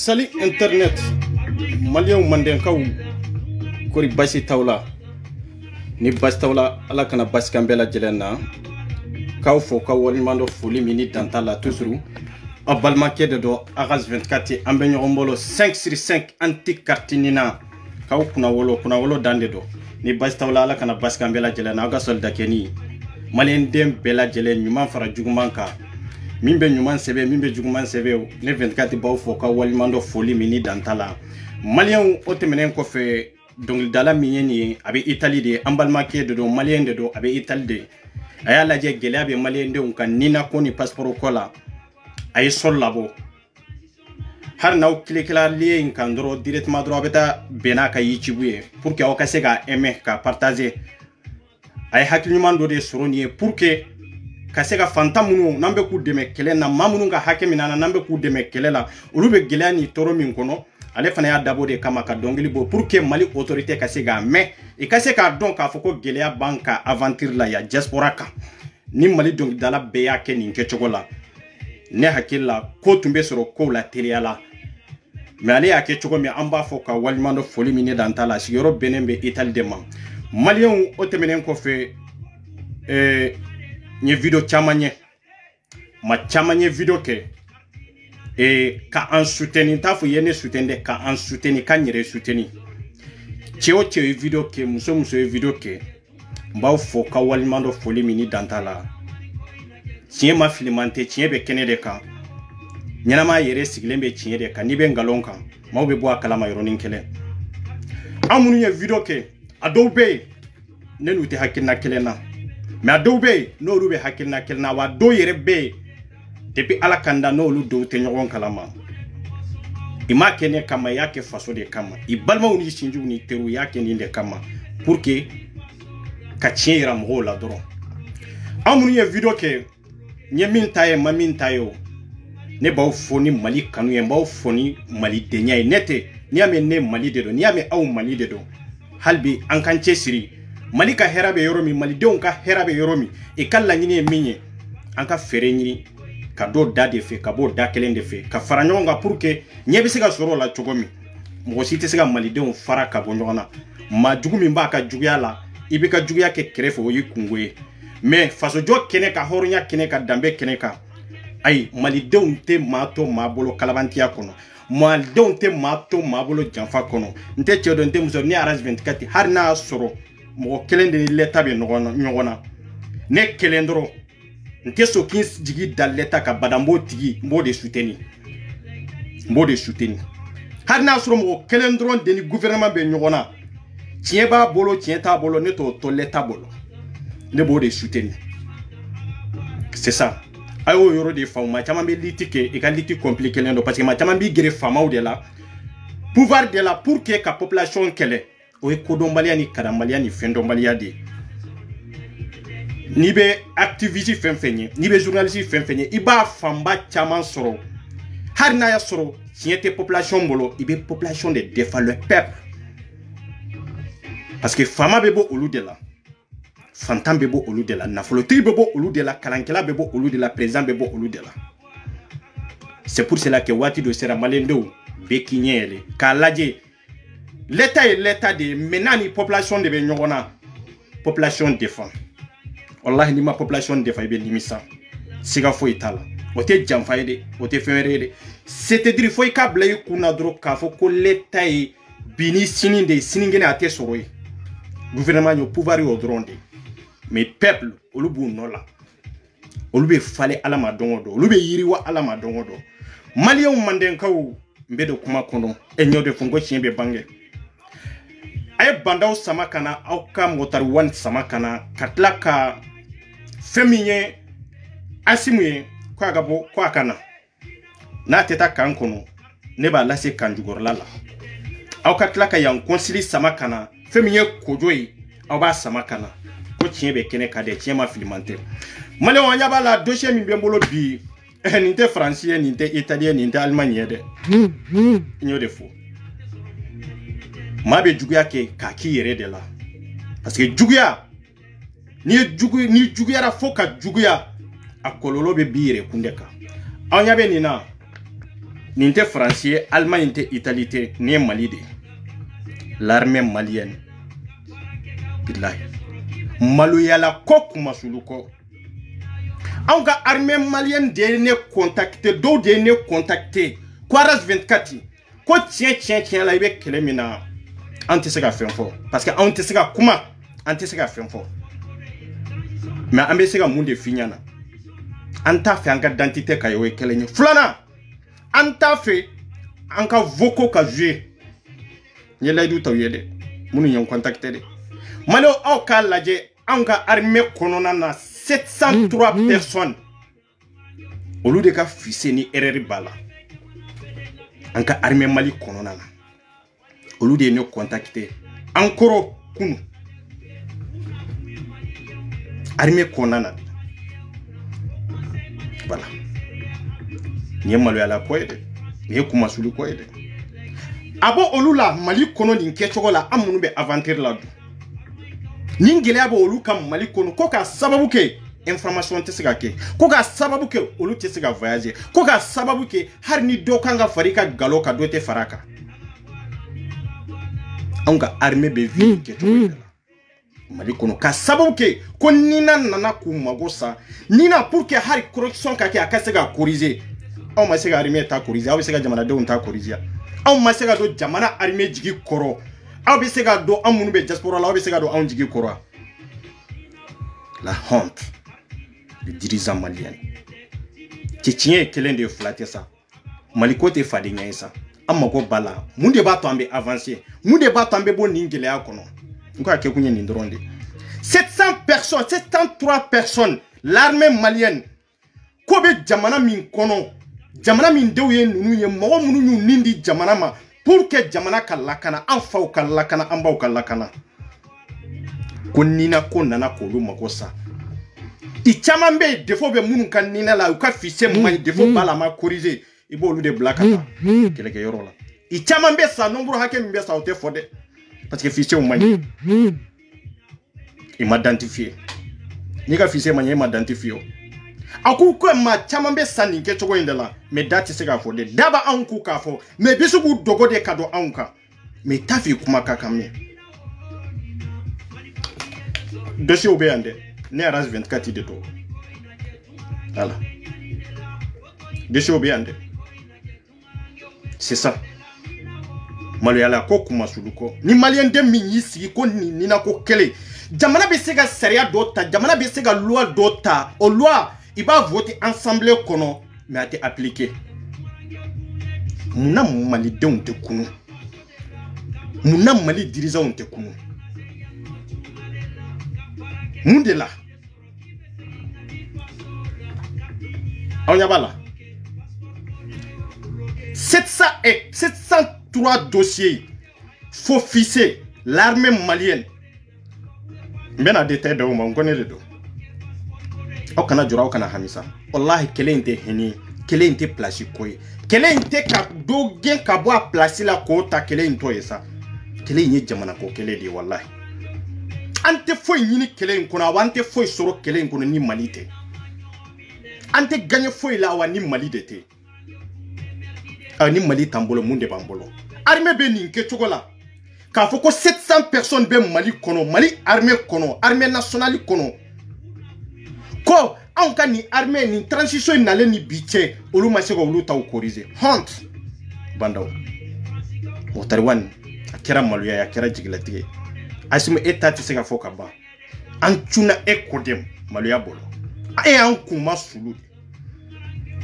Salut internet Malien mandenkaw kori basi tawla ni basi tawla ala kana basi kambela jelena kaw fo ka wali mando foli mini dantala toujours abalma kede do agas 24 ambe nyombolo 5 sur 5 anti kartinina kaw kuna wolo dande do ni basi tawla ala kana basi kambela jelena aga solda keni Malien dem bela jelen nyuma fara jugumanka mimbe nyuman sebe mimbe juguman sebe ne 24 baw fo ka walimando foli mini dantala malien o temenen ko fe donc dala minyeni abe Italie de ambalma ke de do malien de do abe Italie de aya la je gele abe malien de on kan nina ko ni passeport ko la ay sol labo har naw klikla lien kan dro directement dro beta benaka yichibuye pour que o ka sega aimer ka partager ay hakilman do de soroni pour que kasega fantamunu nambe ku deme kele na mamunu ga hakemi na nambe ku deme kele la ulube gelani toro min kono ale fana ya dabo de kama ka dongili bo pour que Mali autorité kasega mais e kaseka donc ka foko gelea banka aventure la ya diaspora ka ni Mali donc dala beya ke ni nke chokola ne hakilla ko tumbe soro ko la teliala mais ale ya ke choko mi amba foka walimando foli mini dantala sigoro benembe Italie de man malien o temenen ko fe nye video chamanye ma chamanye video ke ka en soutenir ta fu yene soutenir ka en soutenir ka nyere soutenir cheo video ke muso video ke mbaw fo ka walimando foli mini dantala tie ma filimante tie be kenede ka nyana ma yere siglembe tie de ka ni be ngalonka maw be bo akala ma yoro ninkele amunu ye video ke adobe nenu te hakina kelena mais adobe no rube hakilna kelna wa do yere be depuis ala kanda no lu do te nyogon kalama ima kene kama yake faso de kama ibalma uni sinju ni teru yake ni de kama pour que ka tiera mo la doro amunu ye video ke nyemin taye mamin tayo ne baw foni Mali kanu ye baw foni Mali de nyai nete ni ame ne Mali de do ni ame aw Mali de do halbi an kan siri Mali ka herabe yoromi Mali de on ka herabe yoromi e kala nyini minye anka fere nyini ka do dade fe ka bo da kelen de fe ka fara nyonga pour que nyebe se ga soro la chogomi mo si te se ga Mali de on fara ka bo nyona ma jugumi mba ka juguya la ibe ka juguya ke krefo yi kungwe mais faso jo kene ka horonya kene ka dambe kene ka ay Mali de on te mato mabolo kalabantia kono Mali de on te mato mabolo janfa kono nte chedo nte muso ni aras 24 har na soro mo kelende leta be nyogona ne kelendro nte so kins jigi dal leta ka badambo tigi mo de soutenir har na soro mo kelendro de ni gouvernement be nyogona tien ba bolo tien ta bolo ne to leta bolo ne bo de soutenir c'est ça ayo yoro de fama chama be litike e ka liti compliqué lendo parce que ma chama bi gere fama ou de la pouvoir de la pour que ka population kele o e kodombalia ni karambalia ni fendombalia de ni be activiste fenfenye ni be journaliste fenfenye iba famba chama soro har na ya soro siete population bolo ibe population de défendre le peuple parce que fama bebo olu de la fantan bɛ bɔ olu de la, nafolotigi bɛ bɔ olu de la, kalankɛla bɛ bɔ olu de la, président bɛ bɔ olu de la. C'est pour cela que waati dɔ sera maliyɛndenw bɛ k'i ɲɛ yɛlɛ k'a lajɛ l'état est l'état de maintenant ni population de bɛ ɲɔgɔn na, population défend. Wallahi ni ma population défend i bɛ nimisa, siga foyi t'a la. O tɛ janfa ye dɛ, o tɛ fɛn wɛrɛ ye dɛ. C'est-à-dire fo i k'a bila i kun na dɔrɔn k'a fɔ ko l'état ye bi ni sini de ye, sinikɛnɛ a tɛ sɔrɔ ye. Gouvernement yo pouvoir yo dɔrɔn de. Mais peuple olu b'u nɔ la, olu bɛ falen Ala ma don o don, olu bɛ yiriwa Ala ma don o don. Maliyɛnw mandenkaw n bɛ don kuma kɔnɔ, e ɲɔ de fɔ n ko tiɲɛ bɛ bange. A ye bandaw sama ka na, aw ka motari wani sama ka na, ka tila ka fɛn min ye Asimu ye ko a ka bɔ ko a ka na. N'a tɛ taa kan kɔnɔ ne b'a lase kan jukɔrɔla la. Aw ka tila ka yan kɔnsili sama ka na, fɛn min ye kojo ye aw b'a sama ka na. Ko tiɲɛ bɛ kɛnɛ ka dɛ, tiɲɛ ma filiman tɛ. Maliyɛnw an ɲɛ b'a la dossier min bɛ n bolo bi, nin tɛ Faransi ye, nin tɛ Italien, nin tɛ Allemagne ye dɛ. N y'o de fɔ. Maa bɛ juguya kɛ k'a k'i yɛrɛ de la. Parce que juguya, ni juguyara fo ka juguya, a kɔlɔlɔ bɛ b'i yɛrɛ kun de kan. Aw ɲɛ bɛ nin na, nin tɛ Faransi ye, Allemagne tɛ Italie tɛ, nin ye Mali de ye. L'armée malienne. Bilahi. Maloyala ko kuma sulu ko. An ka armée malienne de ne contacté, dɔw de ne contacté. Kwaras 24 ko tiɲɛ la i bɛ kɛlɛ min na an tɛ se ka fɛn fɔ parce que an tɛ se ka kuma, an tɛ se ka fɛn fɔ. Mais an bɛ se ka mun de f'i ɲɛna. An t'a fɛ an ka identité ka o ye kɛlɛ ye. Filanan, an t'a fɛ an ka vocaux ka jouer. N ye layidu taw ye dɛ, minnu ye n contacté dɛ. Maliyɛnw aw k'a lajɛ an ka armée kɔnɔna na 703 personnes. Olu de ka fise ni erreur b'a la. An ka armée Mali kɔnɔna na. Olu de ye ne contacté. An kɔrɔ kunu. Armée kɔnɔna na. Voilà. Nin ye maloyala ko ye dɛ. Nin ye kumasulu ko ye dɛ. A bɔ olu la Mali kɔnɔ nin kɛcogo la an minnu bɛ aventure la dun. Nin gɛlɛya bɛ olu ka Mali kɔnɔ ko ka sababu kɛ information tɛ se ka kɛ, ko ka sababu kɛ olu tɛ se ka voyager, ko ka sababu kɛ hali ni dɔ kan ka fari ka galo ka dɔ tɛ fara kan. Anw ka armée bɛ vie kɛcogo de la Mali kɔnɔ ka sababu kɛ ko Nina nana k'u mago sa, Nina pour que hali correction ka kɛ a ka se ka corriger. Aw ma se ka armée ta corriger, aw bɛ se ka jamanadenw ta corriger. Aw ma se ka don jamana armée jigi kɔrɔ. Aw bɛ se ka don an minnu bɛ diaspora la, aw bɛ se ka don anw jigi kɔrɔ. La honte des dirigeants maliens. Cɛ tiɲɛ ye kelen de ye, fila tɛ sa. Mali ko tɛ fadenya ye sa. An mago b'a la. Mun de b'a to an bɛ avancer? Mun de b'a to an bɛ bɔ nin gɛlɛya kɔnɔ? N ko a kɛ kun ye nin dɔrɔn de. 700 personnes, 703 personnes, l'armée malienne. Ko bɛ jamana min kɔnɔ, jamana min denw ye ninnu ye, mɔgɔ minnu y'u nin di jamana ma pour que jamana ka lakana, an faw ka lakana, an baw ka lakana. Ko Nina ko nana k'olu mago sa. I caman bɛ yen défaut bɛ minnu ka Nina la, u ka fichier man ɲi, défaut b'a la, a ma corriger. I b'olu de bila ka taa kɛlɛkɛyɔrɔ la. I caman bɛ sa, nombre hakɛ min bɛ sa o tɛ fɔ dɛ, parce que fichier man ɲi. I ma identifier. N'i ka fichier man ɲi, i ma identifier. A ko ko maa caman bɛ sa nin kɛcogo in de la, mais da tɛ se k'a fɔ dɛ. Da b'a anw k'u k'a fɔ, mais bi se k'u dogo de ka don anw kan. Mais t'a fɛ kuma ka kan mɛn. Dossier bɛ yan dɛ, ne Aras 24 de don. Voilà. Dossier bɛ yan dɛ. C'est ça. Maloyala ko kuma sulu ko. Ni malien den min y'i sigi ko Nina ko kɛlɛ. Jamana bɛ se ka sariya dɔ ta, jamana bɛ se ka loi dɔ ta. O loi il va voter assemblée kɔnɔ, mais a tɛ appliquer. Munna malidenw tɛ kunu? Munna Mali dirigeants tɛ kunu? Mun de la? Aw ɲɛ b'a la? 703 dossiers faux fichiers, l'armée malienne. N bɛna détail d'aw ma, n ko ne de don. Aw kana jɔrɔ, aw kana hamisa. Wallahi kɛlɛ in tɛ hɛnɛ, kɛlɛ in tɛ place ko ye. Kɛlɛ in tɛ ka dɔ gɛn ka bɔ a place la k'o ta kɛlɛ in tɔ ye sa. Kɛlɛ in ye jamana ko kɛlɛ de ye wallahi. ante foyi ɲini kɛlɛ in kɔnɔ awa ante foyi sɔrɔ kɛlɛ in kɔnɔ ni Mali tɛ ante gagné foyi la awa ni Mali de tɛ ni Mali t'an bolo mun de b'an bolo armée bɛ nin kɛcogo la k'a fɔ ko 700 personnes bɛ Mali kɔnɔ Mali armée kɔnɔ armée nationale kɔnɔ ko anw ka ni armée ni transition in nalen ni bi cɛ olu ma se ka olu taw corriger honte bandaw Motariwani a kɛra maloya ye a kɛra jigilatigɛ Asimu eta tɛ se ka fɔ ka ban an cuna e kodem maloya bolo e an kuma sulu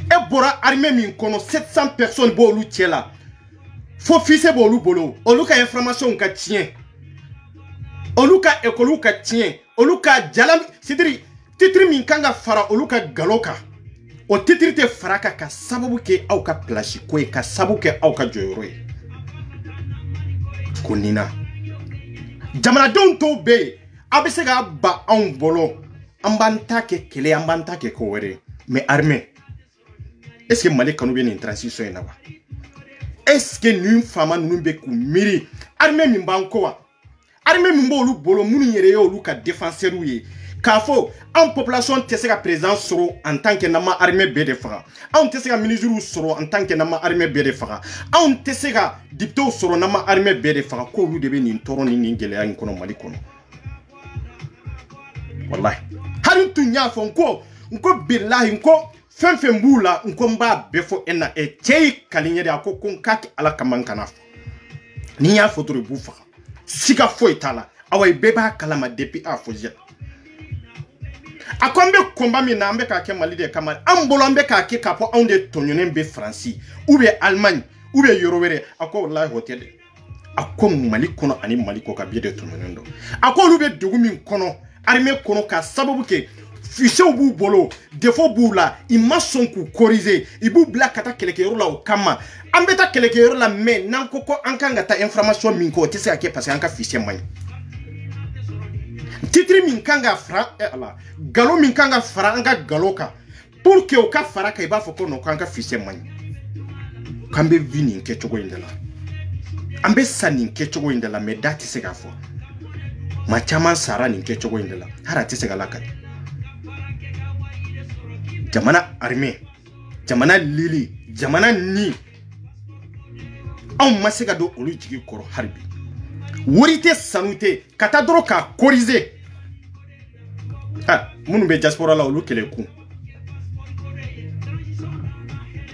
e bɔra armée min kɔnɔ 700 personnes bɔ olu cɛ la fo fise bɔ olu bolo olu ka information ka tiɲɛ olu ka école ka tiɲɛ olu ka jalam sidiri titre min kan ka fara olu ka galo kan o titre tɛ fara ka sababu kɛ aw ka place ko ye ka sababu kɛ aw ka jɔyɔrɔ ye ko nina jamanadenw tɔw bɛ yen a bɛ se ka ba anw bolo an b'an ta kɛ kɛlɛ an b'an ta kɛ ko wɛrɛ mais armée est-ce que Mali kanu bɛ nin transition in na wa est-ce que nin faama ninnu bɛ k'u miiri armée min b'an kɔ wa armée min b'olu bolo minnu yɛrɛ ye olu ka défenseurs ye k'a fɔ anw population tɛ se ka président sɔrɔ en tant que n'an ma armée bɛɛ de faga anw tɛ se ka ministre sɔrɔ en tant que n'an ma armée bɛɛ de faga anw tɛ se ka député sɔrɔ n'an ma armée bɛɛ de faga k'olu de bɛ nin tɔɔrɔ ni nin gɛlɛya in kɔnɔ Mali kɔnɔ wallahi hali tun y'a fɔ n ko bilahi n ko fɛn fɛn b'u la n ko n b'a bɛɛ fɔ e na cɛ yi kali ɲɛ de a ko n k'a kɛ Ala kama n kana fɔ ni y'a fɔ dɔrɔn i b'u faga siga foyi t'a la awa i bɛɛ b'a kalama depuis a fɔ jɛ a ko an bɛ combat min na an bɛ k'a kɛ Mali de kama an bolo an bɛ k'a kɛ k'a fɔ anw de tɔɲɔnen bɛ Faransi ou bien Allemagne ou bien yɔrɔ wɛrɛ a ko wallahi o tɛ dɛ a ko Mali kɔnɔ ani Mali kɔ ka bɛɛ de tɔɲɔnen don a ko olu bɛ dugu min kɔnɔ armée kɔnɔ ka sababu kɛ fichiers b'u bolo défaut b'u la i ma sɔn k'u corriger i b'u bila ka taa kɛlɛkɛyɔrɔ la o kama an bɛ taa kɛlɛkɛyɔrɔ la mais n'an ko ko an kan ka taa information min kɔ o tɛ se ka kɛ parce que an ka fichier man ɲi titre min kan ka fara ala galo min kan ka fara an ka galo kan pour que o ka fara ka i b'a fɔ ko non k'an ka fichier man ɲi k'an bɛ vi nin kɛcogo in de la an bɛ sa nin kɛcogo in de la mais da tɛ se k'a fɔ ma caman sara nin kɛcogo in de la hali a tɛ se ka lakali jamana armée jamana lili jamana ni anw ma se ka don olu jigi kɔrɔ hali bi wari tɛ sanu tɛ ka taa dɔrɔn k'a corriger minnu bɛ diaspora la olu kɛlɛ kun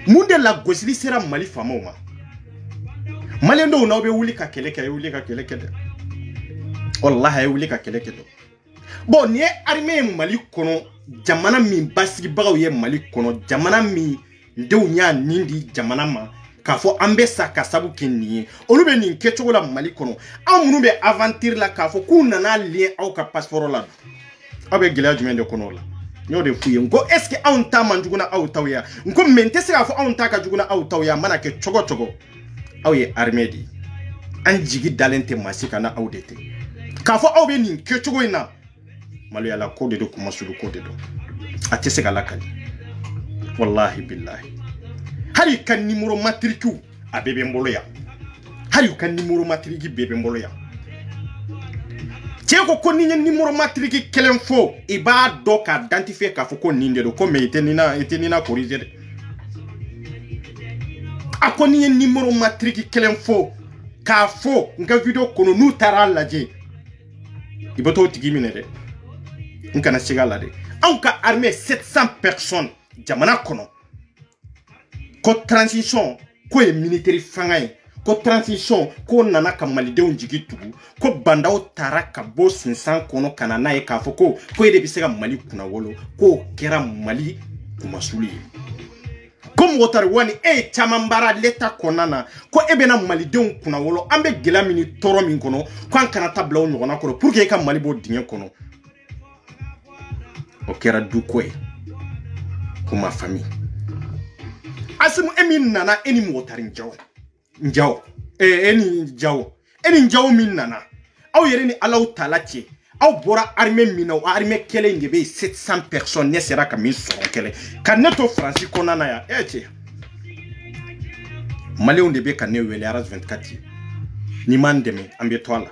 mun de la gosili sera Mali faamaw ma Malien dɔw n'aw bɛ wuli ka kɛlɛ kɛ a ye wuli ka kɛlɛ kɛ dɛ wallahi a ye wuli ka kɛlɛ kɛ dɛ bon nin ye armée ye Mali kɔnɔ jamana min basigibagaw ye Mali kɔnɔ jamana min denw y'a nin di jamana ma k'a fɔ an bɛ sa ka sabu kɛ nin ye olu bɛ nin kɛcogo la Mali kɔnɔ anw minnu bɛ aventure la k'a fɔ k'u nana lien aw ka passeport la aw bɛ gɛlɛya jumɛn de kɔnɔ o la n y'o de f'u ye n ko est ce que anw ta man jugu na aw taw ye n ko mais n tɛ se k'a fɔ anw ta ka jugu na aw taw ye a mana kɛ cogo cogo aw ye armée de ye an jigi dalen tɛ maa si kan na aw de tɛ k'a fɔ aw bɛ nin kɛcogo in na maloyala ko de do kuma sulu ko de do a tɛ se ka lakali wallahi billahi hali ka numéro matrique a bɛɛ bɛ n bolo yan hali ka numéro matrique bɛɛ bɛ n bolo yan cɛ ko ni ye numéro matrique kelen fɔ i b'a dɔn k'a identifier k'a fɔ ko nin de do ko mais i tɛ nin na corriger dɛ a ko ni ye numéro matrique kelen fɔ k'a fɔ n ka video kɔnɔ n'u taara lajɛ i bɛ t'o tigi minɛ dɛ n kana siga la dɛ anw ka armée 700 personnes jamana kɔnɔ ko transition ko ye militaire fanga ye ko transition ko nana ka malidenw jigi tugu ko bandaw taara ka bɔ sinsan kɔnɔ ka na n'a ye k'a fɔ ko e de bɛ se ka Mali kunna wolo k'o kɛra Mali kumasuli ye ko Motariwani e ye caman baara l'État kɔnɔna na ko e bɛna malidenw kunna wolo an bɛ gɛlɛya min ni tɔɔrɔ min kɔnɔ ko an kana taa bila o ɲɔgɔnna kɔrɔ pour que e ka Mali bɔ dingɛ kɔnɔ o kɛra du ko ye ko ma famille Asimu e min nana e ni Motari Njawo e ni Njawo min nana aw yɛrɛ ni Alaw taala cɛ aw bɔra armée min na o armée kɛlɛ in de bɛ 700 personnes ne sera ka min sɔrɔ kɛlɛ ka ne to France kɔnɔna na yan cɛ Malienw de bɛ ka ne wele RS 24 ye ni m'an dɛmɛ an bɛ to a la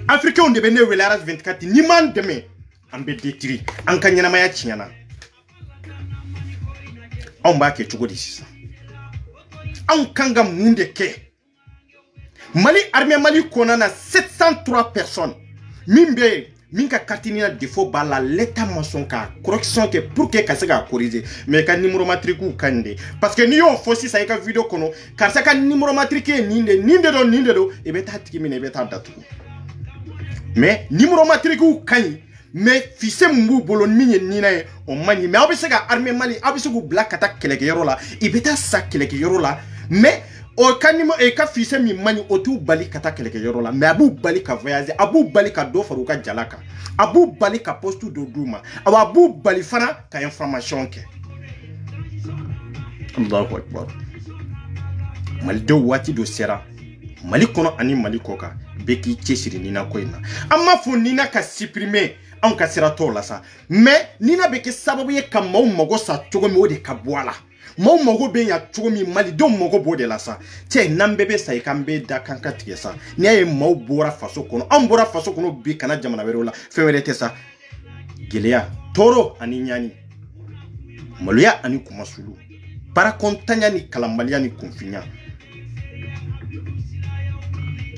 Africains de bene welaras 24 ni man deme ambe detiri an ka nyanamaya tiana on ba ke chugo disisa an kanga munde ke Mali armée Mali konana 703 personnes mimbe minka kartinina défaut bala l'état maçon ka correction ke pour que ka se ka corriger mais ka numéro matricu kande parce que ni yo fossi sa ka vidéo kono car ça ka numéro matrique ninde do e beta tikimine beta datu mais numéro matricu kani mais fise mbu bolon minye nina e on mani mais obise ka armée Mali obise ku black attack keleke yoro la e beta sa keleke yoro la mais o kanimo e ka fise mi mani otu bali kata keleke yoro la mais abu bali ka voyager abu bali ka do faru ka jalaka abu bali ka postu do duma abu bali fana ka information ke Allahu akbar Mali do wati do sera Mali kono ani Mali koka beki chesiri nina koina amma fo nina ka supprimer an ka sera to la sa mais nina beki sababu ye ka mago sa chogo mi ode ka boala mago be ya chogo mi Mali do mago bode la sa te nambebe sa ikambe da kanka tige sa ni ay bora faso kono an bora faso kono bi kana jamana wero la fewere te sa geleya toro ani nyani maluya ani kumasulu para kontanya ni kalambaliya ni konfinya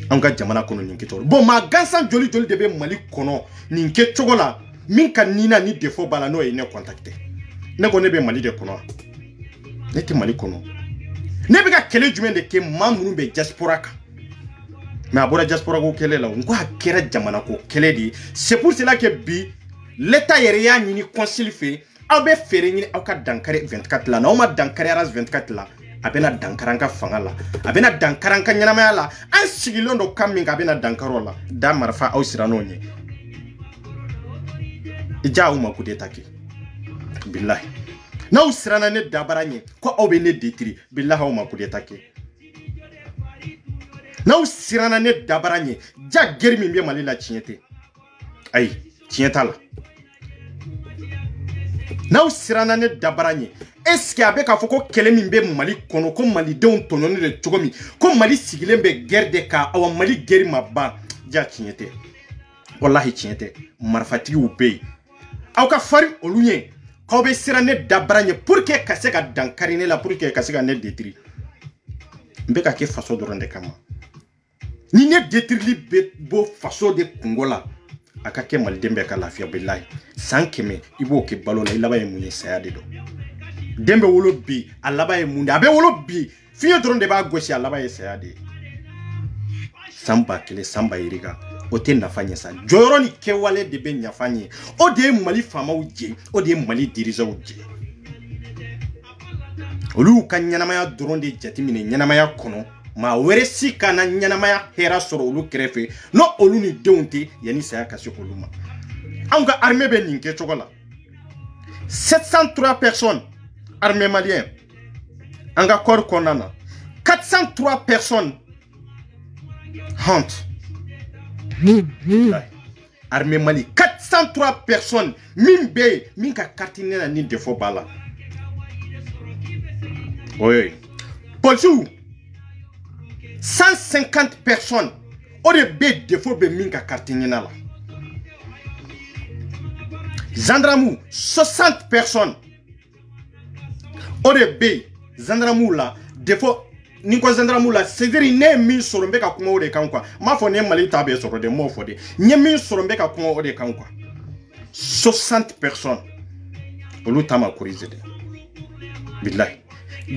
anga jamana kono ninke toro bon ma gansan joli debe Mali kono ninke chogo la min ka nina ni défaut bala no e ne contacter ne ko ne be Mali de kono ne te Mali kono ne be ka kele jumen de ke mamunu be diaspora ka mais abora diaspora ko kele la ngo akera jamana ko kele di c'est pour cela que bi l'état yéré ni concile fait abe fere ni aka dankare 24 la na o ma dankare aras 24 la abena dankaranka fangala abena dankaranka nyanamaya la an sigilondo kaminga abena dankarola da marfa au siranonye ija uma kudetake billahi na usirana ne dabaranye ko obe ne detiri billahi uma kudetake na usirana ne dabaranye ja germi mbe Mali la chinyete ay chinyeta la na usirana ne dabaranye est-ce que avec a foko kele min be Mali kono ko Mali don tononi de chogomi ko Mali sigile be guerre de ka awa Mali guerre mabba ja chinyete wallahi chinyete marfati ube aw ka fari olunye ko be sirane dabranye pour que ka se ka dankarine la pour que ka se ka ne détruire mbe ka ke faso doronde kama ni ne détruire be bo faso de Kongola aka ke Mali dembe ka lafiya billahi sankeme ibo ke balola ilaba e munye sayade do dembe wolo bi alaba e munde abe wolo bi fiye doronde ba gosi alaba e sayade samba kele samba iriga o te nafanye sa joro ni kewale de be nyafanye o de Mali fama uje o de Mali diriza uje olu kan nyanamaya doronde jatimine nyanamaya kono ma were sika na nyanamaya hera soro olu krefe no olu ni deunte yani saya kasi oluma anga armée be ninke chokola 703 personnes armée malien anga kor konana 403 personnes honte armée Mali 403 personnes mimbe minka kartine na ni défaut bala oui Polsou 150 personnes au de défaut be minka kartine na la gendarme 60 personnes au de gendarme la défaut ni ko gendarme la c'est-à-dire ne min sorombe ka kuma o de kan kwa ma fo ne Mali tabe soro de mo fo de nye min sorombe ka kuma o de kan kwa 60 personnes olu tama corriger de billahi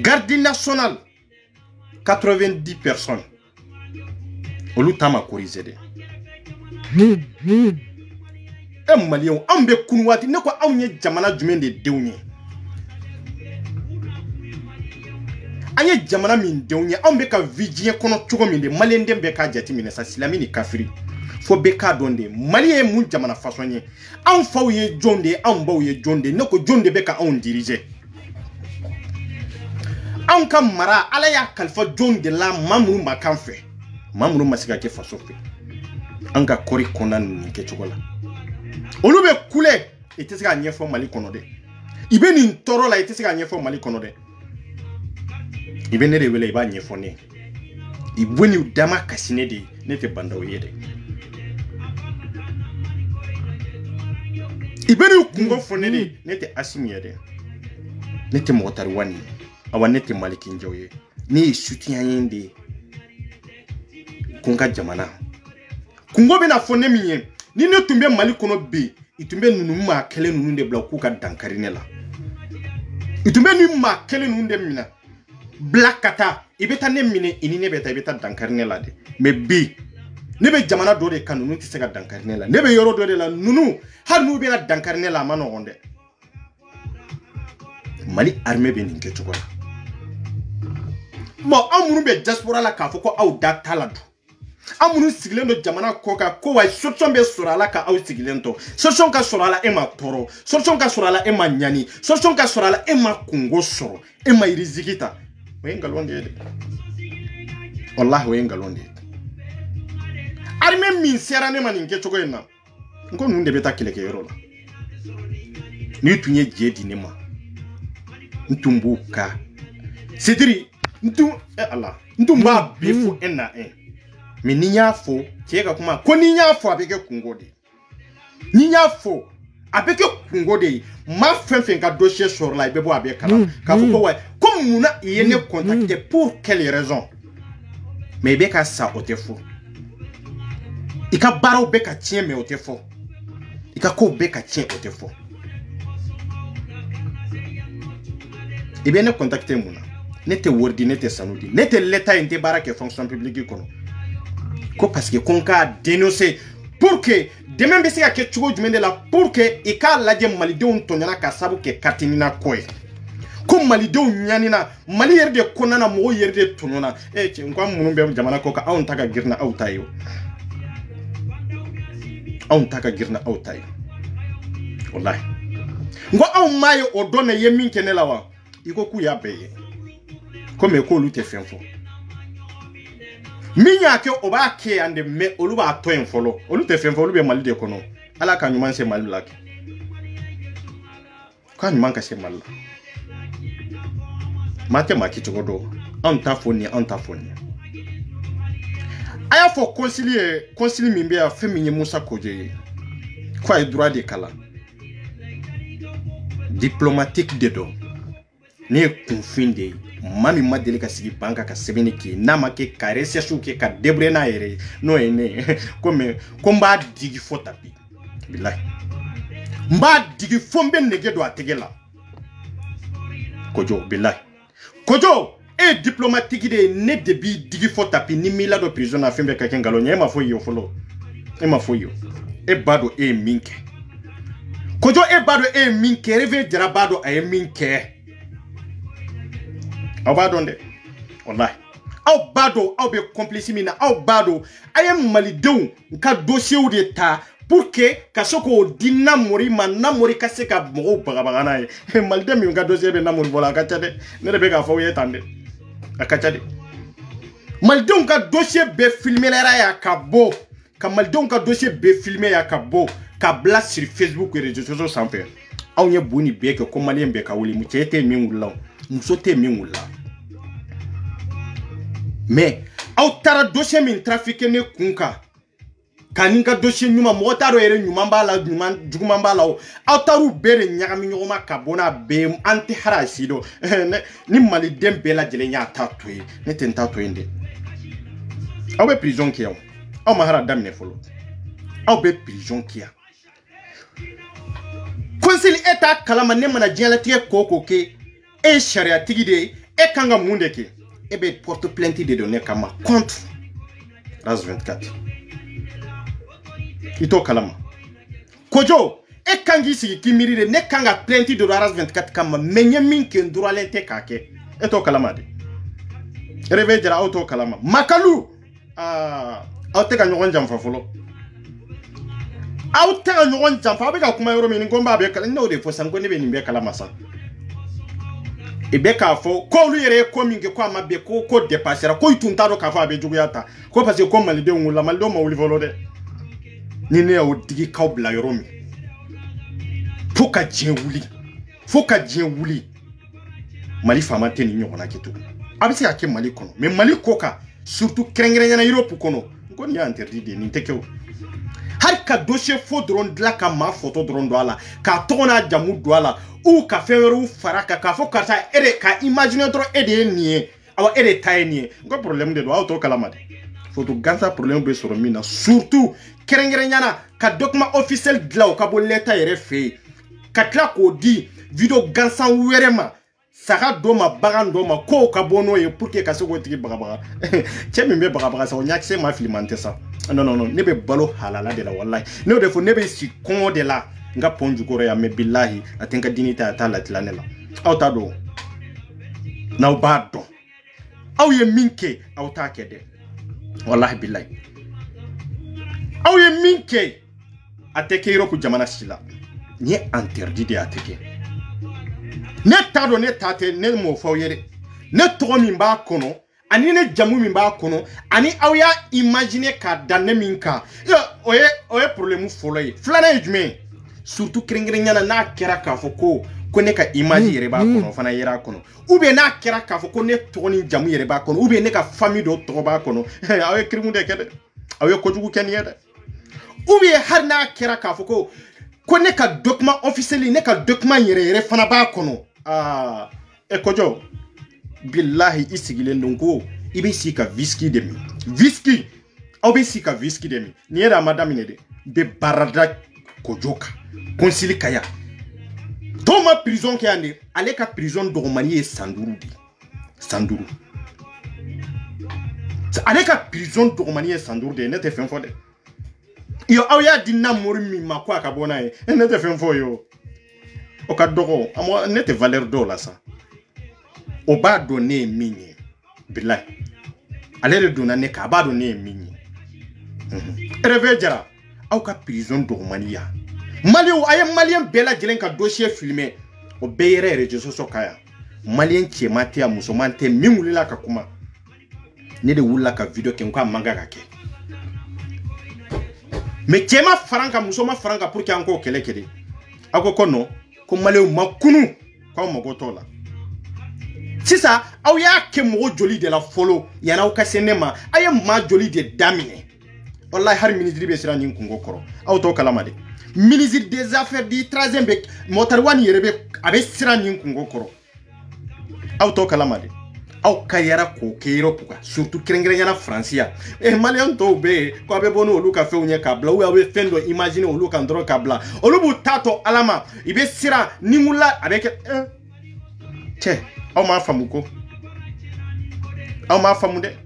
garde nationale 90 personnes olu tama corriger de Malien ambe kunwati ne ko awnye jamana jumen de dewnye anye jamana min dewnye ambe ka vidien kono chogo min de Malien dembe ka jati min sa silami ni kafiri fo be ka donde Malien mun jamana fasonye an fawye jonde an bawye jonde ne ko jonde be ka on diriger an kam mara ala ya kalfa jonde la mamuru makanfe mamuru masika ke fasofe an ga kori konan ni ke chogola olu be kule itese ka nyefo Mali kono de ibe ni ntoro la itese ka nyefo Mali kono de ibe ne de wele iba nyefo ne ibweni udama kasine de ne te banda oyede ibeni kungo fonede nete asimiere nete motari wani awa nete maliki njoye ni soutien yende kunga jamana kungo bena fone miye ni ne tumbe mali kono be itumbe nunu ma kele nunu de bla kuka dankarine la itumbe ni ma kele nunu de mina blakata ibeta ne mine ini ne beta ibeta dankarine la de me bi ne be jamana do de kanunu ti se ka dankarine la ne be yoro do de la nunu har nu be la dankarine la mano onde mali armée be ninke chokola mo amunu be diaspora la ka foko aw data la do amunu sigilendo jamana koka ko wa solution be surala ka aw sigilento solution ka surala e ma toro solution ka surala e ma nyani solution ka surala e ma kungo soro e ma irizikita wenga londe wallahi wenga londe arme min sera ne maninke choko ena ngo nunde beta kileke yoro la ni tunye jedi ne ma ntumbuka sidiri ntu Allah ntumba bifu ena me ninya fo tiega kuma ko ninya fo abeke kungode ninya fo abeke kungode ma fenfen ka dossier sur la bebo abeka kala ka fo ko wa comme muna yene contacter pour quelle raison mais beka sa otefo ika baro beka tien me otefo ika ko beka tien otefo et bien ne contacter muna nete wordi nete sanudi nete l'état inte barake fonction publique kono ko parce que konka dénoncer pour que demain be se ka ke chugo jumende la pour que e ka laje malidew tonyana ka sabu ke katinina koy ko malidew nyanina mali yerde konana mo yerde tonona ci ngam munum be jamana ko ka awon taka girna awtayo awon taka girna awtayo wallahi ngo awon mayo o dona yemin kenela wa iko ku ya beye comme ko lute fenfo minya ke oba ke ande me oluba to en folo olute fenfo olube mali de kono ala ka nyuman se mali lak ka nyuman ka se mali mate maki togodo anta foni aya fo concilier mimbe a feminye Musa Koje quoi droit de kala diplomatique de do ne confinde mami madeli ka sigi banka ka sebeni ki nama ke karese shuke ka debre na ere no ene comme komba digi fotapi billahi mba digi fombe nege do ategela Kojo billahi Kojo e diplomatique de ne debi digi fotapi ni mila do prison na fembe ka kengalonya e ma fo yo folo e ma fo yo e bado e minke Kojo e bado e minke reve dira bado e minke aw ba donde wallahi aw bado aw be complice mina aw bado ayam malidew ka dossier de ta pour que ka soko dinna mori man na mori ka se ka mo baga na e malide mi ka dossier be na mori bola ka tade ne be ka fo ye tande ka tade malide ka dossier be filmer la ya ka bo ka malide ka dossier be filmer ya ka bo ka bla sur Facebook et réseaux sociaux sans faire aw nye boni be ke ko malien be ka wuli mu chete mi ngulaw musote mingula mais aw tara dossier min trafiqué ne kunka kaninga dossier nyuma motaro ere nyuma mbala nyuma juguma mbala aw taru bere nyagami nyoma kabona be anti harasido ni mali dembe la jele nya tatoi ne tenta to inde aw be prison kiya aw mahara damne folo aw be prison kiya conseil état kalama ne mana jela tie koko ke et charia tigide et kanga mundeke et be porte plainte de données kama contre RAS 24 ito kalama Kojo et kangi sigi kimirire ne kanga plainte de RAS 24 kama menye minke nduralente kake eto kalama de reve jara auto kalama makalu auteka nyogon jamfa folo auteka nyogon jamfa be ka kuma yoro min ngomba be kala no de fo sango ne be nimbe kalama sa Ebeka fo ko lu yere ko minge ko amabe ko dépassera ko ituntaro ka fa be juguyata ko parce que ko malide ngula maldo ma wuli volode ni ne o digi ka bla yoromi foka dien wuli mali fama teni nyona kitu abisi ake mali kono mais mali koka surtout krengrenya na Europe kono ngoni ya interdit de ni tekeo har ka dossier fo dron la ka ma photo dron do ala ka tona jamu do ala ou ka feweru faraka ka fo karta ere ka imagine dro ede nie awa ere tay nie ko problème de do auto kalamade photo gansa problème be sur mina surtout kerengere nyana ka document officiel glaw ka bo leta yere fe ka tla ko di video gansa werema saka doma bagan doma ko ka bono ye pour que ka se ko tigi bagabaga chemi me bagabaga sa onyak se ma filmante ça non ne be balo halala de la wallahi ne de fo ne be si kon de la nga ponju ko ya me billahi atenka dinita ta la tilanela auta do na ba do aw ye minke auta kede wallahi billahi aw ye minke ateke iro ku jamana sila ni interdit de ateke ne tado ne tate ne mo fawyere ne to min ba kono ani ne jamu min ba kono ani aw ya imagine ka danne min ka oye problème folay flana ejme surtout kringrinyana na kera ka foko ko ne ka image yere ba kono fana yera kono ou bien na kera ka foko ne to ni jamu yere ba kono ou bien ne ka famille do to ba kono awe krimu de kede awe ko jugu ken yede ou bien har na kera ka foko ko ne ka document officiel ne ka document yere fana ba kono e kojo billahi isigile ndongo ibe sika whisky demi whisky au be sika whisky demi ni era madame ne de be barada kojoka konsili kaya toma prison ke ande ale ka prison do manie sanduru ale ka prison do manie sanduru de ne te fen fode yo awya dinna mori mi makwa ka bona e ne te fen fo yo o ka dogo amo ne te valeur do la sa o ba donner minye billahi ale de dona ne ka ba donner minye revejara au ka prison do mania malien aye malien bela jelen ka dossier filmé o beyere réseaux sociaux kaya malien qui maté a musomante mingulila ka kuma ne de wula ka video ke nka manga ka ke me kema faranga musoma faranga pour que anko kele kede ako kono ko malien makunu ko mogotola sisa aw ya ke mo joli de la follow yana o ka senema aye ma joli de damine wallahi har ministre be sira nyin kungo koro aw to kalamade ministre des affaires du 3e bec motarwani yerebe abe sira nyin kungo koro aw to kalamade aw kayara ko keiro puka surtout krengrenyana francia malien to be ko abe bono oluka fe unye kabla ou abe fendo imagine oluka ndro kabla olubu tato alama ibe sira ningula avec che aw ma famuko aw ma famude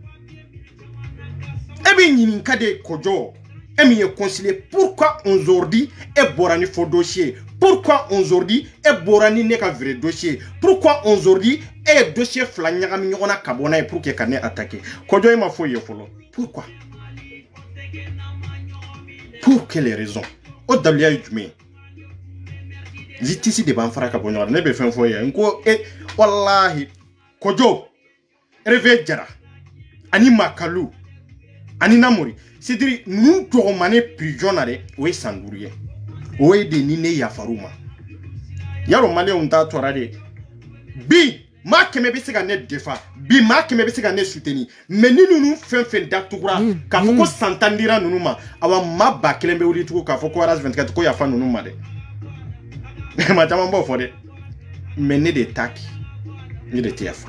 ebe nyini kade kojo emi ye concilier pourquoi aujourd'hui e borani faux dossier pourquoi aujourd'hui e borani ne ka vrai dossier pourquoi aujourd'hui e dossier flanya mi nyona kabona e pour que kane attaquer kojo e ma fo ye folo pourquoi pour quelles raisons o dablia yujme zitisi de ban fara kabona ne be fen fo ye nko wallahi kojo reve jara ani makalu ani namori c'est-à-dire nous dormane prisonnier we sandurie we de ni ne yafaruma yaro male on ta torade bi ma keme be se ga ne defa bi ma keme be se ga ne soutenir mais ni nous fen datukura ka foko santandira nunuma awa ma ba kelembe wuli tuko ka foko ras 24 ko yafa nunuma de ma tama mbo fode mais ne de tak ni de tiafa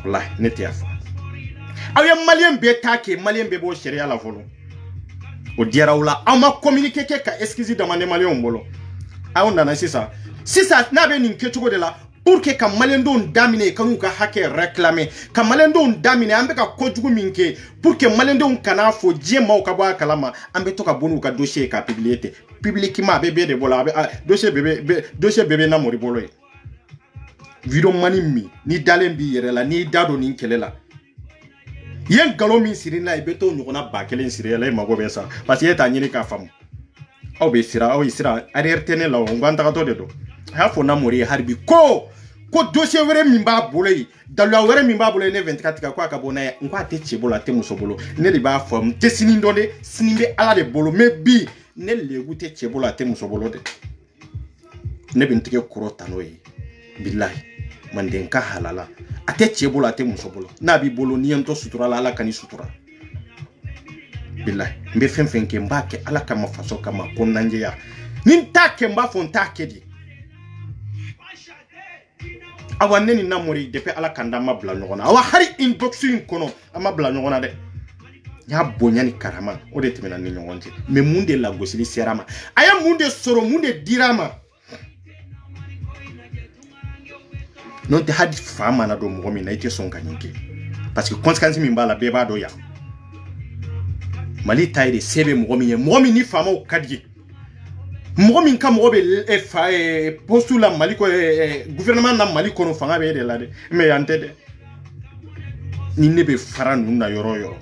wallahi ne tiafa awe malien be take malien be bo sharia la volo o diara wala ama communiquer ke ka excuse demander malien mbolo a on dana sisa na be nin ketugo de la pour que ka malien don damine kanu ka hake réclamer ka malien don damine ambe ka kojugu minke pour que malien don kana fo jema o ka ba kalama ambe to ka bonu ka dossier ka publiquement bebe de bola dossier bebe na mori bolo video manimi ni dalembi yere la ni dado ni kelela yen galo min sirina ibeto nyona ba kelen sirela mago be sa parce que ta nyini ka fam aw be sira aw sira arrière tene la ngwanta ka to de do ha fo na mori harbi ko dossier were min ba bolay dalwa were min ba bolay ne 24 ka kwa ka bona ngwa te chebola te musobolo ne li ba fam te sinindode sinimbe ala de bolo me bi ne legu te chebola te musobolo de ne bintike kurota noyi billahi mandenka halala ate chebola ate musobolo na bi bolo ni ento sutura la kani sutura billahi mbe fen ke mbake ala kama faso kama konnanje ya nin take mba fon take di awanne ni namori depuis ala kanda mabla nyogona awa hari inboxing kono amabla nyogona de ya bonyani karama o de temena ni nyogonje me munde la gosili serama aya munde soro munde dirama non te hadi fama na do mo mi na ite songa nyinke parce que conséquence mi mbala beba do ya mali tayde sebe mo mi ni fama o kadji mo mi kam mo be postula mali ko gouvernement na mali kono fanga be de la de me yante de ni ne be fara nu na yoro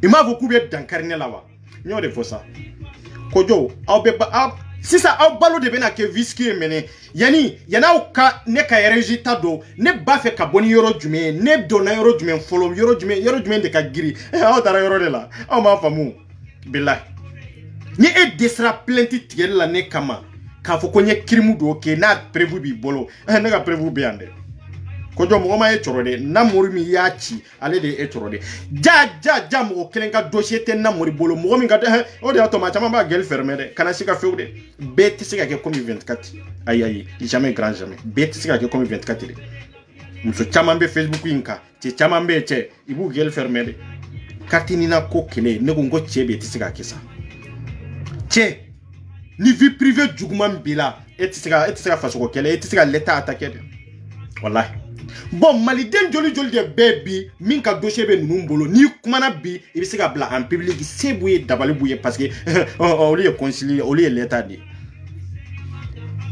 ima beaucoup be dankarne lawa nyo de fosa ko jo aw be si ça aw balo de bena ke viski mene yani yana ka ne ka résultat do ne ba fe ka boni yoro jume ne do na yoro jume follow yoro jume de ka giri aw dara yoro de la aw ma famu billahi ni e desra plenty tiel la ne kama ka fo ko nye krimu do ke na prévu bi bolo ne ka prévu be ande ko jo mo ma e chorode na morimi yachi ale de e chorode ja mo kelenga dossier te na mori bolo mo mi ngade o de automatique ma gel fermé de kana sika feude bet sika ke comme 24 ayi jamais grand jamais bet sika ke comme 24 de muso chamambe Facebook inka ti chamambe che ibu gel fermé de katini na ko kele ne go ngo chebe ti sika kesa che ni vie privée jugman bila et sika faso ko kele et sika l'état attaquer de wallahi bon maliden joli de baby min ka dossier be nunu bolo ni kumana bi e bi se ka bla en public sebouye dabali bouye parce que on lui concilier on lui l'état di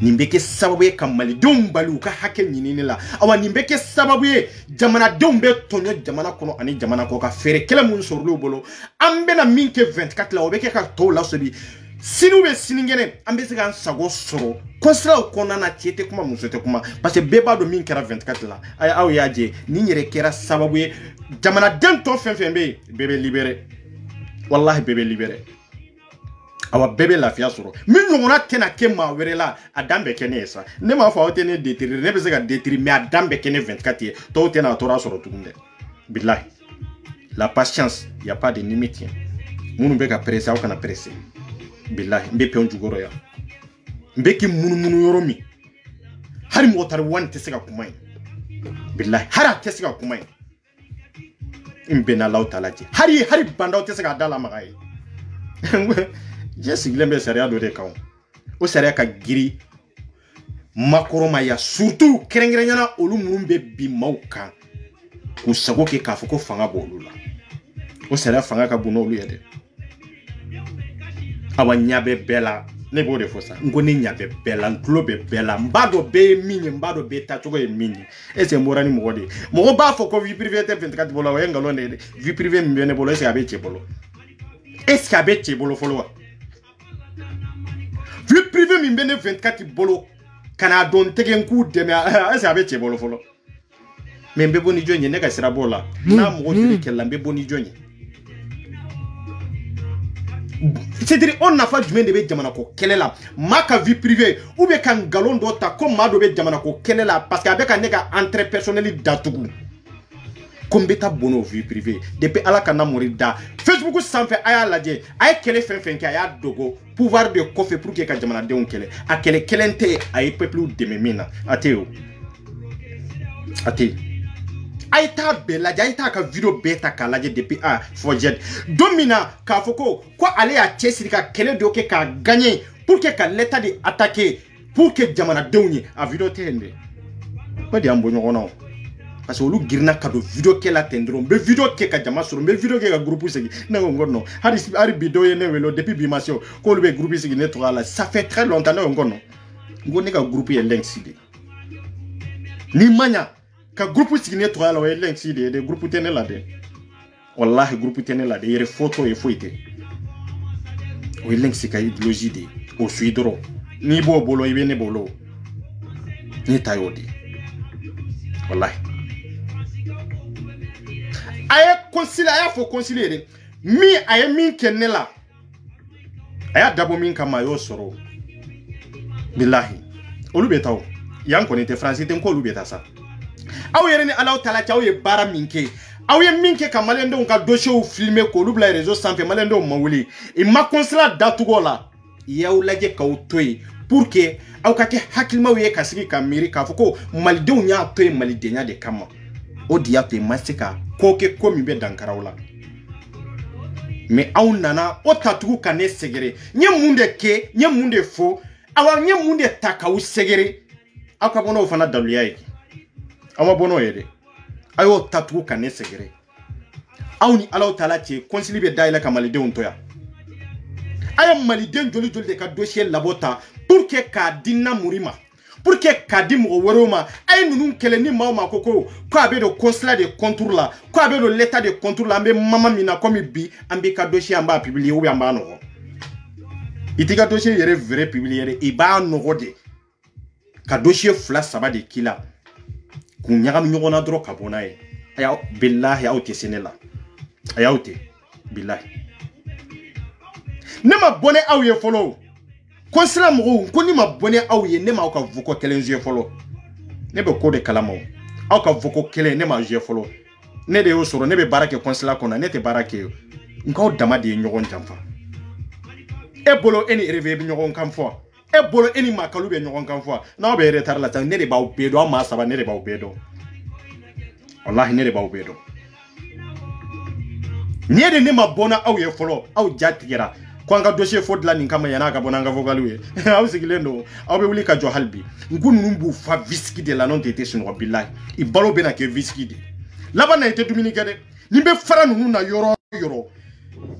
nimbeke sababu ye kam malidon balu ka hakel nyinini la awa nimbeke sababu ye jamana don be tonyo jamana kono ani jamana ko ka fere kele mun sorlo bolo ambe na min ke 24 la obeke ka to la sobi sinu be siningene ambe se kan sago soro konsra ko na tiete kuma musote kuma parce que beba do min kera 24 la ay aw yaje ni nyere kera sababu ye jamana den to fenfembe bebe libéré wallahi bebe libéré awa bebe lafiya soro min nyongona tena kema werela adambe kene esa ne ma fa otene detiri ne be se ka detiri mais adambe kene 24 ye to tena tora soro tukunde billahi la patience y a pas de limite munu be ka presser aw kana presser billahi mbe pe on jugoro ya mbe ki munu yoro mi hari mo tar wan te sega kumai billahi hara te sega kumai imbe na law talaji hari bandaw te sega dala magai je siglembe seria do de kaw o seria ka giri makoroma ya surtout kerengrenya olu murumbe bi mauka ku sago ke ka fuko fanga bolula o seria fanga ka buno olu yede awa nyabe bela ne bo de fosa ngoni nyabe bela nglobe bela mbado be mini mbado be tachogo e mini ese morani mogode mo ba fo ko vie privée te 24 bolo wa ngalo ne vie privée mbene bolo ese abe chebolo ese abe chebolo folo vie privée mbene 24 bolo kana don tegen ku deme ese abe chebolo folo membe boni jonye ne ka sira bola na mo jiri kella mbe boni jonye c'est-à-dire on n'a pas du même de jamana ko kelela maka vie privée ou bien kan galon dota comme mado be jamana ko kelela parce que avec un nègre entre personnel datugu kombeta bono vie privée depuis ala kana morida Facebook sans fait aya ladje ay kele fen ki aya dogo pouvoir de kofe pour que ka jamana de on kele a kele kelente ay peuple de memina ateo ate aita bela jaita ka video beta ka laje depuis a fojet domina ka foko ko ale a chesiri ka kele doke ka gagner pour que ka l'état de attaquer pour que jamana dewnye a video tende ba di ambo nyoko parce que olu girna ka do video ke la tendron be video ke ka jama suru be video ke ka groupe segi na ngono hari bido ye ne welo depuis bimasio ko lu be groupe segi ne to ala ça fait très longtemps na ngono ngoni ka groupe ye link sidi ni manya ka groupe signé to ala way link si de groupe tene la de wallahi groupe tene la de yere photo e foite way link si ka idéologie de o suidro ni bo bolo ibe ne bolo ni tayodi wallahi aya fo concilier mi aya min kenela aya dabo min kama yo soro billahi olu betaw yan ko ni te français ten ko olu beta sa aw yere ni alaw tala chaw ye bara minke aw ye min kɛ ka maliyɛndenw ka dossiers filmer k'olu bila réseau sanfɛ maliyɛndenw ma wuli i ma consulat datugu la y'aw lajɛ k'aw to yen pour que aw ka kɛ hakilimaw ye ka sigi ka miiri k'a fɔ ko malidenw y'a to yen malidenya de kama o de y'a to ma se ka ko kɛ ko min bɛ dankaraw la mais aw nana o tatugu ka ne sɛgɛrɛ n ye mun de kɛ n ye mun de fɔ awa n ye mun de ta k'aw sɛgɛrɛ aw ka bɔ n'o fana daluya ye aw ma bɔ n'o ye dɛ a y'o tatugu ka ne sɛgɛrɛ aw ni Alahu Taala cɛ kɔnsili bɛ dayɛlɛ ka malidenw to yan a ye maliden joli joli de ka dossier labɔ ta pour que k'a di Namori ma pour que k'a di mɔgɔ wɛrɛw ma a ye ninnu kɛlɛ ni maaw ma ko a bɛ don consulat de contour la ko a bɛ don l'état de contour la an bɛ mama min na comme bi an b'i ka dossier an b'a publier ou bien an b'a nɔgɔ i t'i ka dossier yɛrɛ vrai publier dɛ i b'a nɔgɔ de ka dossier 2 3 de k'i la k'u ɲagami ɲɔgɔn na dɔrɔn ka bɔ n'a ye billahi aw tɛ se ne la a y'aw tɛ billahi ne ma bɔ ni aw ye fɔlɔ consulat mɔgɔw ko ni ma bɔ ni aw ye ne ma aw ka voco kelen jouer fɔlɔ ne bɛ ko de kalama aw ka voco kelen ne ma jouer fɔlɔ ne de y'o sɔrɔ ne bɛ baara kɛ consulat kɔnɔ ne tɛ baara kɛ nkaw dama de ye ɲɔgɔn janfa e bolo e ni RV bɛ ɲɔgɔn kan fɔ e bolo e ni Makalu bɛ ɲɔgɔn kan fɔ n'aw bɛ retard la tan ne de b'aw bɛɛ dɔn aw maa saba ne de b'aw bɛɛ dɔn wallahi ne de b'aw bɛɛ dɔn ni de ne ma bɔ na aw ye fɔlɔ aw ja tigɛra ko an ka dossier fo dilan nin kama yana ka bɔ n'an ka vocal ye aw sigilen don aw bɛ wuli ka jɔ hali bi nko ninnu b'u fa visiki de la n'o tɛ sunɔgɔ billahi i balo bɛna kɛ visiki de laban na i tɛ dumuni kɛ dɛ ni bɛ fara ninnu na yɔrɔ yɔrɔ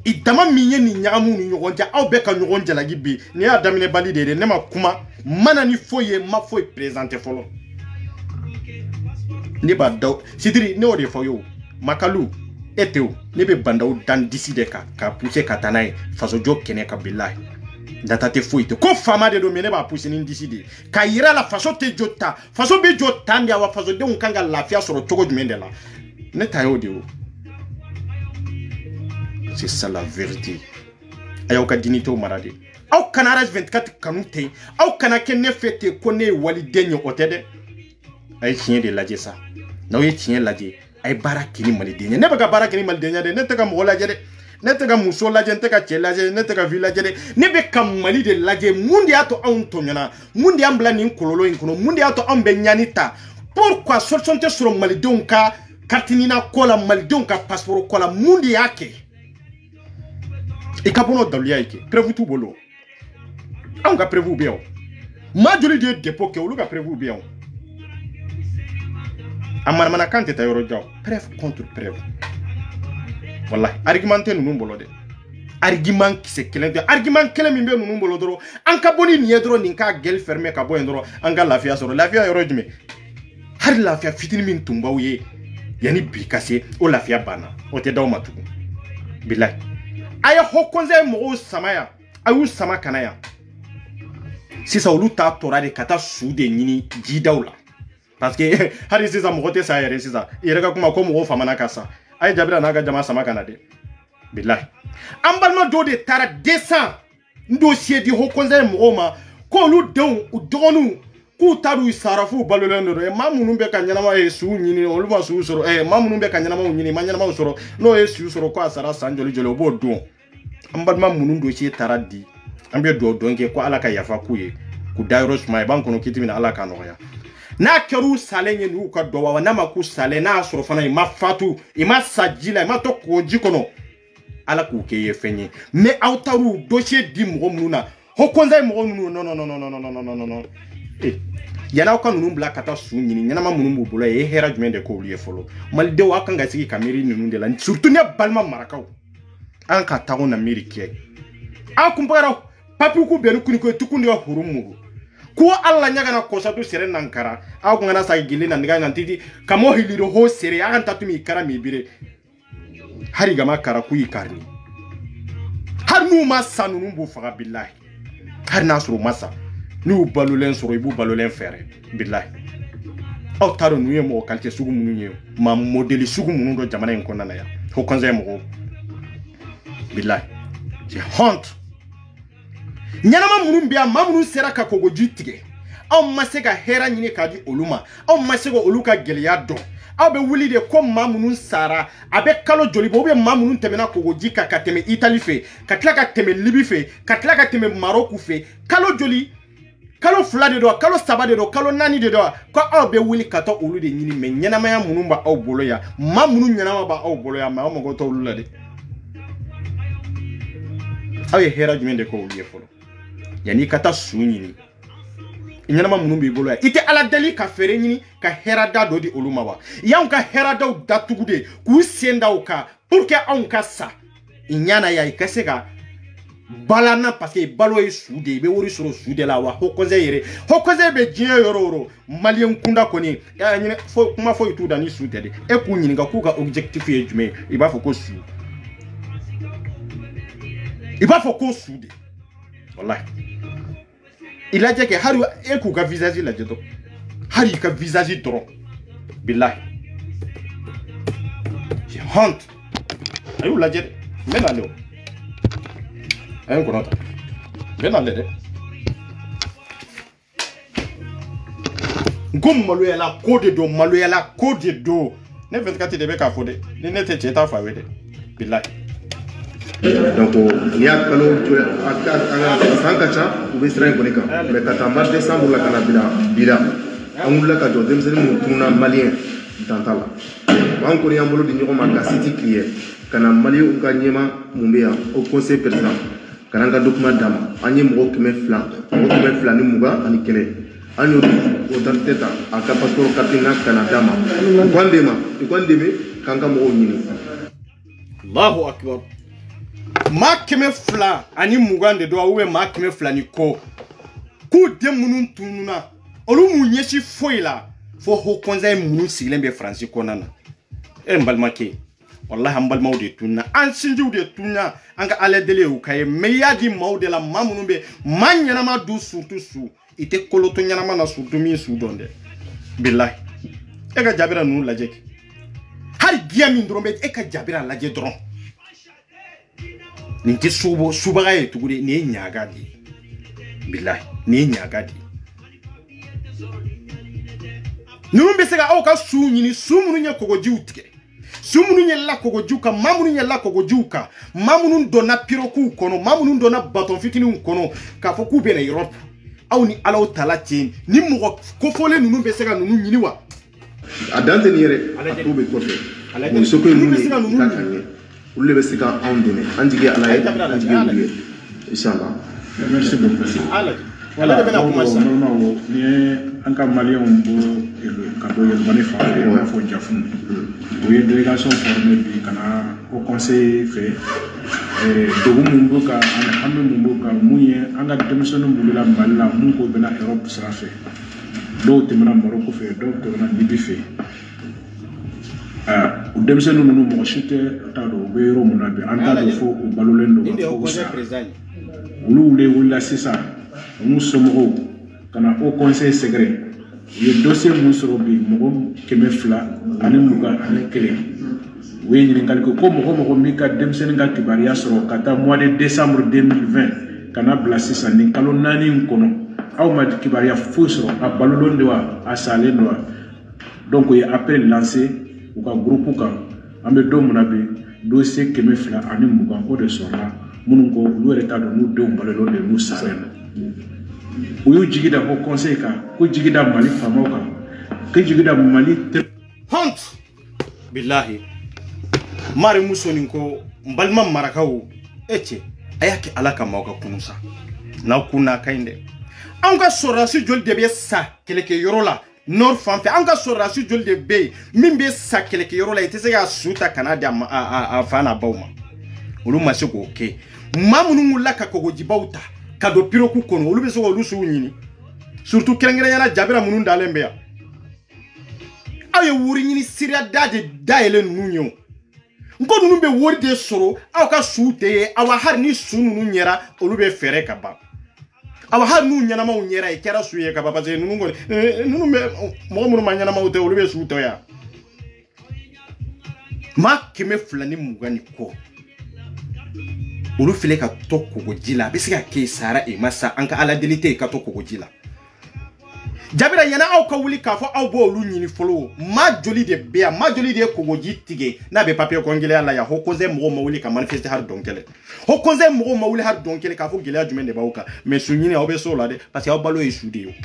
i dama min ye nin ɲagamu ni ɲɔgɔn cɛ aw bɛɛ ka ɲɔgɔn jalaki bi ni y'a daminɛ bali de ye ne ma kuma mana ni foyi ye ma foyi présenter fɔlɔ ne b'a daw Sidiri ne o de fɔ yo Makalu eteo ne be bandaw dan disi de ka pousser ka taa n'a ye faso jɔ kɛnɛ ka billahi data tɛ foyi tɛ ko faama de don mais ne b'a pousser ni disi de ka yira la faso tɛ jɔ ta faso bɛ jɔ tan de wa faso denw kan ka lafiya sɔrɔ cogo jumɛn de la ne ta y'o de o c'est ça la vérité a y'aw ka dignité mara de aw kana RS24 kanu tɛ aw kana kɛ ne fɛ ten ko ne ye waliden ye o tɛ dɛ a ye tiɲɛ de lajɛ sa n'aw ye tiɲɛ lajɛ ay baara kini malidenya ne bɛ ka baara kini malidenya de ne tɛ ka mɔgɔ lajɛ dɛ ne tɛ ka muso lajɛ ne tɛ ka cɛ lajɛ ne tɛ ka vie lajɛ dɛ ne bɛ ka Mali de lajɛ mun de y'a to anw tɔɲɔna mun de y'an bila nin kɔlɔlɔ in kɔnɔ mun de y'a to anw bɛ ɲani ta pourquoi solution tɛ sɔrɔ malidenw ka carte d'identité ko la malidenw ka passeport ko la mun de y'a kɛ i ka bɔ n'o daluya ye kɛ preuve t'u bolo anw ka preuve bɛ yan maa joli de ye dépôt kɛ olu ka preuve bɛ yan a manamanakan tɛ taa yɔrɔ jan preuve contre preuve wallahi argument tɛ ninnu bolo dɛ argument kisɛ kelen tɛ argument kelen min bɛ ninnu bolo dɔrɔn an ka bɔ ni nin ye dɔrɔn nin k'a gueule fermée ka bɔ yen dɔrɔn an ka lafiya sɔrɔ lafiya yɔrɔ jumɛn hali lafiya fitinin min tun b'aw ye yanni bi ka se o lafiya banna o tɛ d'aw ma tugun bilahi a ye haut conseil mɔgɔw sama yan a y'u sama ka na yan sisan olu t'a tora de ka taa su de ɲini jidaw la parce que hali sisan mɔgɔ tɛ sa yɛrɛ sisan i yɛrɛ ka kuma ko mɔgɔw famana ka sa a ye jabira n'a ka jama sama ka na dɛ bilahi an balima dɔw de taara descend n dossier di haut conseil mɔgɔw ma k'olu denw u dɔgɔninw k'u ta d'u sara f'u balolen don maa minnu bɛ ka ɲɛnama ye suw ɲini olu ma suw sɔrɔ maa minnu bɛ ka ɲɛnamaw ɲini ma ɲɛnamaw sɔrɔ n'o ye suw sɔrɔ ko a sara san joli joli o b'o don an balima minnu dossier taara di an bɛ dugawu dɔn kɛ ko ala ka yafa k'u ye k'u da yɔrɔ suma i b'an kɔnɔ kiti min ala k'a nɔgɔya n'a kɛr'u salen ye n'u ka dɔ wa n'a ma k'u salen n'a y'a sɔrɔ fana i ma fatu i ma sa ji la i ma to k'o ji kɔnɔ ala k'u kɛ ye fɛn ye mais aw taar'u dossier di mɔgɔ minnu na haut conseil mɔgɔ ninnu non yan'aw ka ninnu bila ka taa su ɲini ɲɛnama minnu b'u bolo ye hɛrɛ jumɛn de k'olu ye fɔlɔ malidenw aw kan ka sigi ka miiri ninnu de la surtout ne balima marakaw an ka tago na miiri kɛ an kun bagara papier ku bɛn kuni ko tukun de ka huru mugu ko alla ɲagana kɔsatu sere nankara aw kun kana sa gili na ndiga ngantiti kamo hiliro ho sere an tatumi kara mi bire hari gama kara ku yikarni har nu ma sanunu bu faga billahi har nasru masa nu balolen soro ibu balolen fere billahi aw taro nu ye mo kalke sugu munu ye ma modeli sugu munu do jamana en konna ya ho conseil mo billahi c'est honte ñanama munun biya mamunu sera ka kogo jitige aw ma se ka hera ɲini ka di olu ma aw ma se ka olu ka gɛlɛya dɔn aw bɛ wuli de ko maa minnu sara a bɛ kalo joli bɔ maa minnu tɛmɛna kogoji ka tɛmɛ Itali fɛ ka tila ka tɛmɛ Libi fɛ ka tila ka tɛmɛ Maroc fɛ kalo joli kalo 2 de do kalo 3 de do kalo 4 de do ko aw bɛ wuli ka taa olu de ɲini mais ɲɛnamaya minnu ba aw bolo ya maa minnu ɲɛnama ba aw bolo ya mais aw mago tɛ olu la de aw ye hera jumɛn de kɛ olu ye fɔlɔ yani ka taa su ɲini ɲɛnama minnu b'i bolo ya i tɛ ala deli ka feere ɲini ka hera da dɔ di olu ma wa y'anw ka hera daw datugu de k'u sen da u kan pour que anw ka sa i ɲana ya i ka se ka balana parce que balo ye su de i bɛ wari sɔrɔ su de la wa ho conseil yɛrɛ ho conseil bɛ diɲɛ yɔrɔ o yɔrɔ maliyɛn kunda kɔni ɲinɛ fo kuma foyi t'u da ni su tɛ de e k'u ɲininka k'u ka objectif ye jumɛn i b'a fɔ ko su i b'a fɔ ko su de wallahi i lajɛ kɛ hari e k'u ka visage lajɛ dɔrɔn hari i ka visage dɔrɔn bilahi j'ai honte a y'u lajɛ dɛ n bɛ nale o a ye n kɔnɔ ta n bɛ nale dɛ n ko maloyala ko de don maloyala ko de don ne 24 de bɛ k'a fɔ dɛ ni ne tɛ cɛ t'a fa we dɛ bilahi donc il y a kalo san ka ca u bɛ siran in kɔni kan mais ka taa mars décembre la ka na bila an wulila ka jɔ denmisɛnnin minnu tununa maliyɛn dan t'a la an kɔni y'an bolo di ɲɔgɔn ma ka siti kiliɲɛ ka na maliyɛnw ka ɲɛma mun bɛ yan au conseil président ka n'an ka document d'a ma an ye mɔgɔ 200 ni 20 ani kɛlɛ an y'o autorité ta a ka passeport carte n ka na d'a ma u k'an dɛmɛ k'an ka mɔgɔw ɲini Allahu akbar maa 200 ani 20 de do ou maa 200 ni ko k'u den minnu tununa olu m'u ɲɛsi foyi la fo haut conseil minnu sigilen bɛ France kɔnɔna na e n balimakɛ wallahi an balimaw de tununa an sinjiw de tununa an ka ala deli y'u ka ye mais i y'a di maaw de la maa minnu bɛ maa ɲɛnama du surtout su i tɛ koloto ɲɛnama na surtout min su dɔn dɛ bilahi e ka jabira ninnu lajɛ kɛ hali diya min dɔrɔn bɛ e ka jabira lajɛ dɔrɔn nin tɛ subaga ye tuguni nin ye ɲaga de ye bilahi nin ye ɲaga de ye ninnu bɛ se ka aw ka su ɲini su minnu ye kogojiw tigɛ su minnu yɛlɛla kogojiw kan maa minnu yɛlɛla kogojiw kan maa minnu donna pirokuw kɔnɔ maa minnu donna baton fitininw kɔnɔ k'a fɔ k'u bɛ na Europe aw ni alaw tala cɛ ni mɔgɔ kofɔlen ninnu bɛ se ka ninnu ɲini wa a dan tɛ nin yɛrɛ a t'o bɛ kɔfɛ nin soko ye mun ye k'a ka ɲɛ olu de bɛ se ka anw dɛmɛ an jigi ala ye an jigi olu ye inchallah merci beaucoup voilà normalement ni an ka maliyɛnw bɔ ka bɔ yɛlɛmani fan fɛ i n'a fɔ jafun o ye délégation formée bi ka na au conseil fɛ dogo mun b'o kan ani hami mun b'o kan mun ye an ka denmisɛnninw bolola Mali la mun ko bɛna Europe sira fɛ dɔw tɛmɛna Maroc fɛ dɔw tɛmɛna Libi fɛ u denmisɛnninw ninnu mɔgɔ si tɛ t'a dɔn u bɛ yɔrɔ min na bi an t'a dɔn fo u balolen don ka fɔ ko sa olu de wulila sisan u somɔgɔw ka na au conseil secret u ye dossier mun sɔrɔ bi mɔgɔ 200 ani 20 ani 1 u ye ɲininkali kɛ ko mɔgɔ min ka denmisɛnnin ka kibaruya sɔrɔ ka taa mois de décembre 2020 ka na bila sisan nin kalo 4 in kɔnɔ aw ma kibaruya foyi sɔrɔ a balolen don wa a salen don wa donc u ye appel lancé u ka groupe kan an bɛ don min na bi dossier 200 ani 20 o de sɔrɔla minnu ko olu yɛrɛ t'a dɔn n'u denw balolen don n'u salen don u y'u jigi da ko conseil kan ko jigi da Mali faamaw kan ko jigi da Mali honte billahi mari muso nin ko n balima marakaw e cɛ a y'a kɛ ala kama aw ka kunu sa n'aw kun n'a ka ɲi dɛ anw ka sɔrɔdasi joli de bɛ sa kɛlɛkɛyɔrɔ la nord fan fɛ anw ka sɔrɔdasi joli de bɛ yen min bɛ sa kɛlɛkɛyɔrɔ la i tɛ se ka su ta ka n'a di a fa n'a baw ma olu ma se k'o kɛ maa minnu wulila ka kogojibaw ta ka don piroku kɔnɔ olu bɛ se k'olu suw ɲini surtout kɛrɛnkɛrɛnyala jabira minnu dalen bɛ yan aw ye wuri ɲini siriya dayɛlɛ ninnu ye o n ko ninnu bɛ wari de sɔrɔ aw ka suw tɛ ye awa hali ni su ninnu ɲɛra olu bɛ fɛɛrɛ ka ban awa hali n'u ɲɛnamaw ɲɛra i kɛra su ye ka ban parce que ninnu kɔni ninnu bɛ mɔgɔ minnu ma ɲɛnamaw tɛ olu bɛ su tɔ yan maa 200 ni 20 ni kɔ olu filɛ ka to kogoji la a bɛ se ka kɛ sara e ma sa an ka ala deli tɛ ka to kogoji la Jabira yana aw ka wuli k'a fɔ aw b'o olu ɲini fɔlɔ ma joli de bɛ yan ma joli de ye kogoji tigɛ n'a bɛ papier ko gɛlɛya la yan ho conseil mɔgɔw ma wuli ka manifester har dɔn kɛlɛ ho conseil mɔgɔw ma wuli har dɔn kɛlɛ k'a fɔ gɛlɛya jumɛn de b'aw kan mais su ɲini aw bɛ so la dɛ parce que aw balo ye su de ye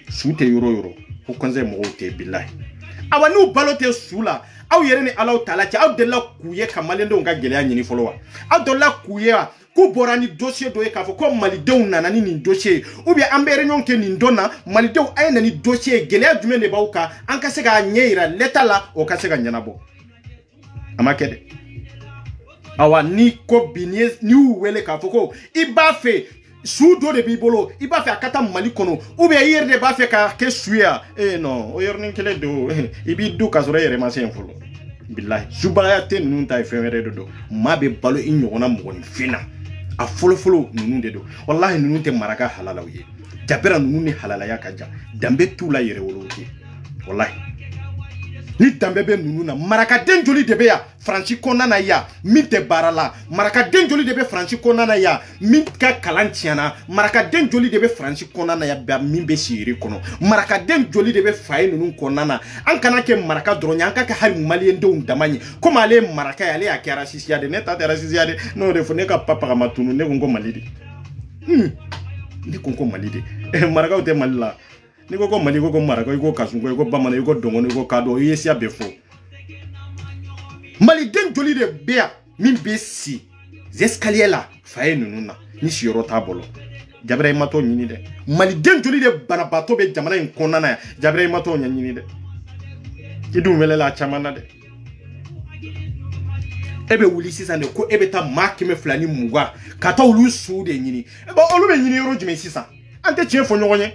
su tɛ yɔrɔ yɔrɔ ho conseil mɔgɔw tɛ bilahi awa n'u balo tɛ su la aw yɛrɛ ni Ala taala cɛ aw delila k'u ye ka maliyɛndenw ka gɛlɛya ɲini fɔlɔ wa aw delila k'u ye wa k'u bɔra ni dossier dɔ ye k'a fɔ ko malidenw nana ni nin dossier ou bien an bɛ réunion kɛ nin don na malidenw a ye na ni dossier gɛlɛya jumɛn de b'aw kan an ka se k'a ɲɛ yira l'état la o ka se ka ɲɛnabɔ a ma kɛ dɛ awa ni ko bi ni y'u wele k'a fɔ ko i b'a fɛ su dɔ de b'i bolo i b'a fɛ a ka taa Mali kɔnɔ ou bien i yɛrɛ de b'a fɛ k'a kɛ su ye non o yɔrɔnin kelen don i b'i du k'a sɔrɔ i yɛrɛ ma se yen fɔlɔ bilahi subagaya tɛ ninnu ta ye fɛn wɛrɛ de don maa bɛ balo i ɲɔgɔnna mɔgɔninfin na a fɔlɔ ninnu de don wallahi ninnu tɛ maraka halalaw ye Jabira ninnu ni halalaya ka jan danbe t'u la yɛrɛ wolow tɛ wallahi ni danbe bɛ ninnu na marakaden joli de bɛ yan Faransi kɔnɔna na yan min tɛ baara la marakaden joli de bɛ Faransi kɔnɔna na yan min ka kalan tiɲɛna marakaden joli de bɛ Faransi kɔnɔna na yan min bɛ siyiri kɔnɔ marakaden joli de bɛ faye ninnu kɔnɔna na an kana kɛ maraka dɔrɔn ye an ka kɛ hali maliyɛndenw dama ye komi ale ye maraka ye ale y'a kɛ rasisiya de ne ta tɛ rasisiya de n'o de fɔ ne ka papa ma tunu ne ko n ko Mali de ne ko n ko Mali de marakaw tɛ Mali la ni ko ko Mali ko ko maraka i ko kasunko i ko bamanan i ko dɔngɔni i ko kadɔ i ye siya bɛɛ fɔ maliden joli de bɛ yan min bɛ si escalier la faye ninnu na ni siyɔrɔ t'a bolo Jabira i ma t'o ɲini dɛ maliden joli de banabaatɔ bɛ jamana in kɔnɔna na yan Jabira i ma t'o ɲɛɲini dɛ i dun welela a caman na dɛ e bɛ wuli sisan de ko e bɛ taa maa 200 ni 20 ka taa olu su de ɲini olu bɛ ɲini yɔrɔ jumɛn sisan an tɛ tiɲɛ fɔ ɲɔgɔn ye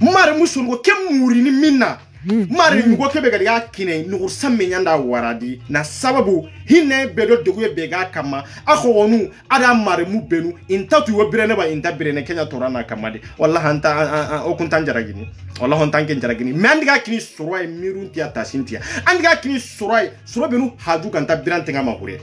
mari musungo ke muri ni minna mari ngo ke be ga ya kine nugo samme nyanda waradi na sababu hinne bedo dogu be ga kama akho wonu ada mari mu benu intatu wo birene ba inta birene kenya torana kama de wallahi anta o kuntan jaragini wallahi on tanke jaragini me andiga kini soroi mirun tia tasintia andiga kini soroi soro benu haju kanta birante ngama hure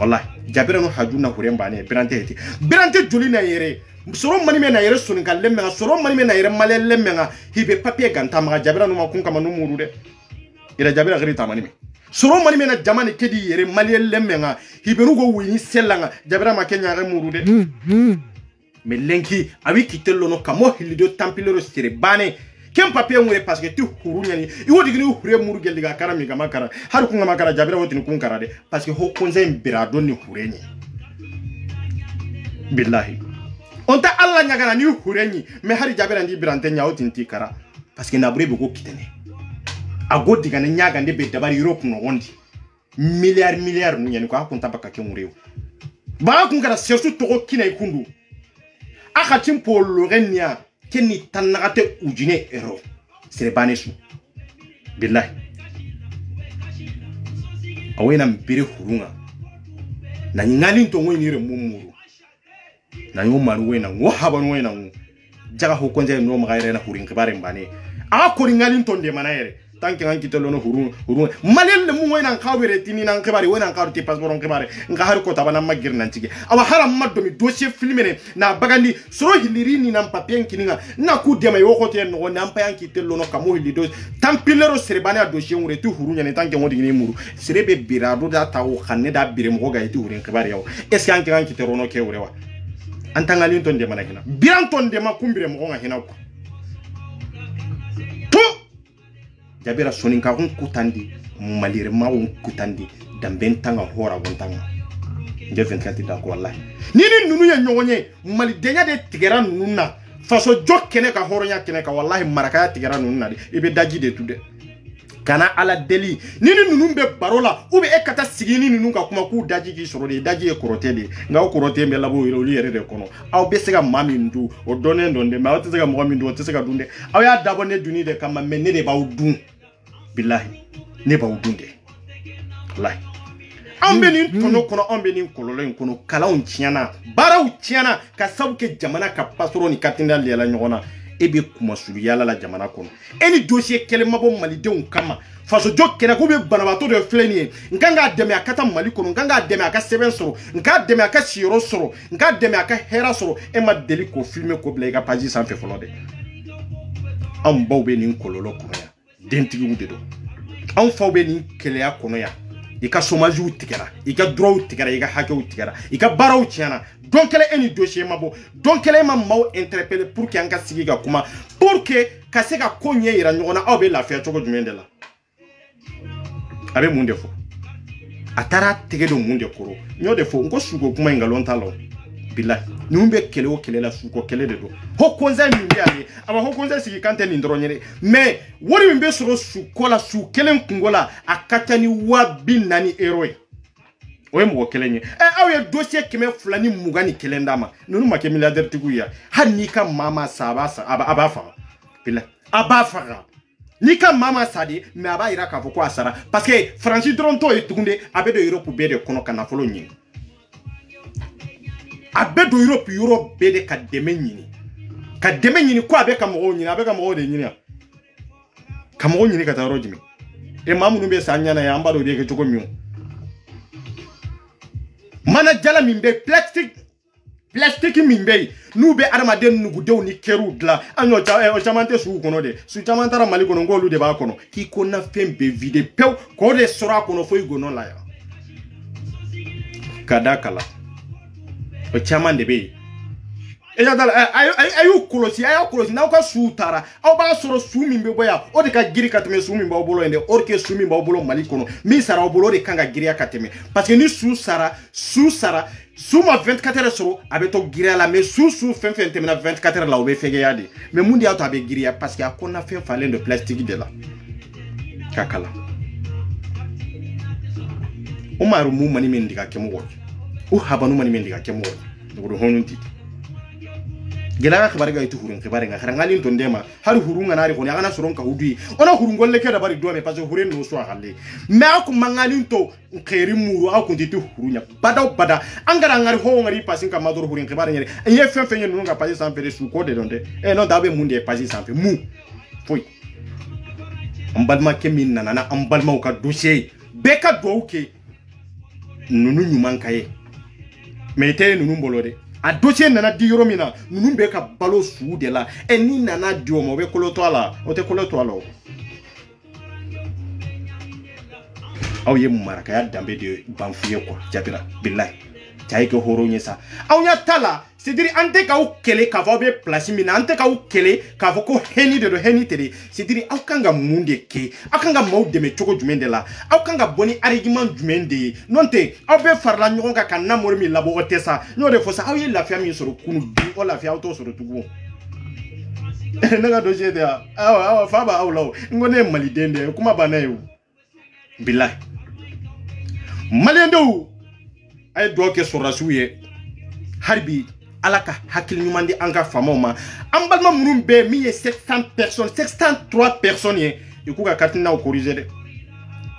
wallahi Jabira no haju na hure mbane birante joli na yere soro mani me na yere sunin ka lemmenga soro mani me na yere male lemmenga hibe papier ganta ma Jabira no ma kun kama no muru de ira Jabira gari tamani me soro mani me na jamani kedi yere male lemmenga hibe rugo wini selanga Jabira ma kenya re muru de me lenki abi kitello no kamo hilido tampilero sire bane kem papier ngure parce que tu hurunya ni iwo digini hure muru gel diga karami ga makara har kun makara Jabira wotini kun karade parce que ho konze mbirado ni hurenyi billahi on ta alla nyagana ni hurenyi me hari Jabira ndi birante nya otinti kara parce que nabure be ko kitene agodi gane nyaga nde be dabari Europe no wondi milliard mu nyani ko akunta baka ke murew ba kun kara surtout to kina ikundu akatim polo renya keni tanagate ujine ero serebanesu billahi awena mbire hurunga na ngali nto ngoni re mumuru na yo maruwe na ngo habanu na ngo jaga ho konje no magaire na hurin kibare mbane a ko ngali nto de manayere tanke ngan kitelo no hurun malel mu wena kawere tini nan kibare wena kawti passeport kibare nga har ko tabana magir nan tige awa haram maddo mi dossier filmene na bagandi soro hiliri ni nan papier kininga na ku de may wokote no na payan kitelo no kamo hilido tampilero serebane a dossier ngure tu hurun ne tanke ngodi ni muru serebe birado da tawo xanne da bire mo ga yiti hurin kibare yaw est ce que ngan kitero no kewre wa antangali ton de manakina biranton de makumbire mo nga hina ko to Jabira sonin ka kun kutandi malire ma won kutandi damben tanga hora won tanga je 24 da ko wallahi nini nunu ya nyonye mali denya de tigera nunna faso jokkene ka horonya kene ka wallahi maraka ya tigera nunna de ibe daji de tude kana ala deli nini nunu be barola ube ekata sigini nunu ka kuma ku daji ki soro de daji e korote de nga o korote be labo yero yere de kono aw be sega mami ndu o donen donde ma o tsega mo mi ndu o tsega dunde aw ya dabo ne duni de kama menne de ba udun billahi ne ba udunde wallahi ambe ni tono kono ambe ni kololo kono kala on tiana bara u tiana ka sabuke jamana ka pasoro ni katinda lela nyona e be kuma sulu yala la jamana kono eni dossier kele mabo malidenw kama faso jo kena ko be banabato de fleni nganga deme akata mali kono nganga deme aka seben soro nganga deme aka siro soro nganga deme aka hera soro e ma deli ko filmer ko bla ga page sans fe folo de am bawbe ni kololo kono ya dentigi wude do am fawbe ni kele ya kono ya ika chômage u tigara ika droit u tigara ika hake u tigara ika bara u tiana donc kele eni dossier mabo donc kele ma maw interpeller pour que anga sigi ga kuma pour que kaseka konye ira nyona awbe la fia choko jumende la abe munde fo atara tege do munde koro nyo de fo ngo sugo kuma ingalonta lo billahi numbe kele o kele la suko kele de do ho konza mimbe ali aba ho konza sigi kante ni ndronyere mais wori mimbe soro suko la su kele kungola akatani wabi nani eroe oye mo kele nye awe dossier keme fulani mugani kele ndama nunu make milliardaire tiguya hanika mama sabasa abafa billahi abafa Nika mama sadi me aba ira ka foko asara parce que Francis Dronto e tugunde abedo Europe bede kono kana folo nyi abedo Europe bede ka deme nyini ko abe ka mo nyini abe ka mo de nyini ka mo nyini ka taro jimi e mamu numbe sanya na ya ambado de ke choko miu mana jala mimbe plastic mimbe nube adama den nugudew ni keru dla anyo o chamante su kono de su chamantara mali kono ngolu de ba kono ki kona fembe vide pew ko de sora kono foi gono la ya kadakala o chamande be e ya dal ayu kolosi na ko su tara o ba soro su mimbe boya o de ka giri kateme su mimbe obolo ende orke su mimbe obolo mali kono mi sara obolo de kanga giri akateme parce que ni su sara Suma 24 heures soro abeto giria la mais sous fin temena 24 heures la obe fege yadi mais mundi auto abe giria parce que akona fait falen de plastique de la kakala umaru mu mani mendiga kemo wo u habanu mani mendiga kemo wo do honunti gela ka bariga itu hurun khibare nga kharangali to ndema har hurunga nari ko nyana soron ka hudui ona hurungol le ke da bari do me parce que huren no so halle mais ko mangali to kheri muru aku nditu hurunya bada angara ngari ho ngari passing ka madoro hurin khibare nyere ye fen nyenu nga pasi sans pere su ko de donde non dabe mundi pasi sans pere mu foi ambalma kemin nana ambalma ka dossier beka do ke nunu nyuman kaye mete nunu bolode a dossier nana di yoro mina nunu be ka balo su de la ni nana di o mo be koloto ala o te koloto ala aw ye maraka ya dambe de banfuye ko jabira billahi tay ko horo nyesa aw nya tala c'est-à-dire ante ka o kele ka va be place mina ante ka o kele ka va ko heni de do heni tere c'est-à-dire aw kanga munde ke aw kanga maw de me choko jumende la aw kanga boni argument jumende nonte aw be farla nyogon ka kanna mor mi labo otesa nyo de fosa aw ye lafia mi soro kunu bi o lafia auto soro tugu naga dossier de aw fa ba aw law ngone malidende kuma banayo billahi malendo ay doke sorasuye harbi alaka hakil nyumandi anga famoma ambalma murumbe mi 700 personnes 703 personnes ye ikuka katina o corriger de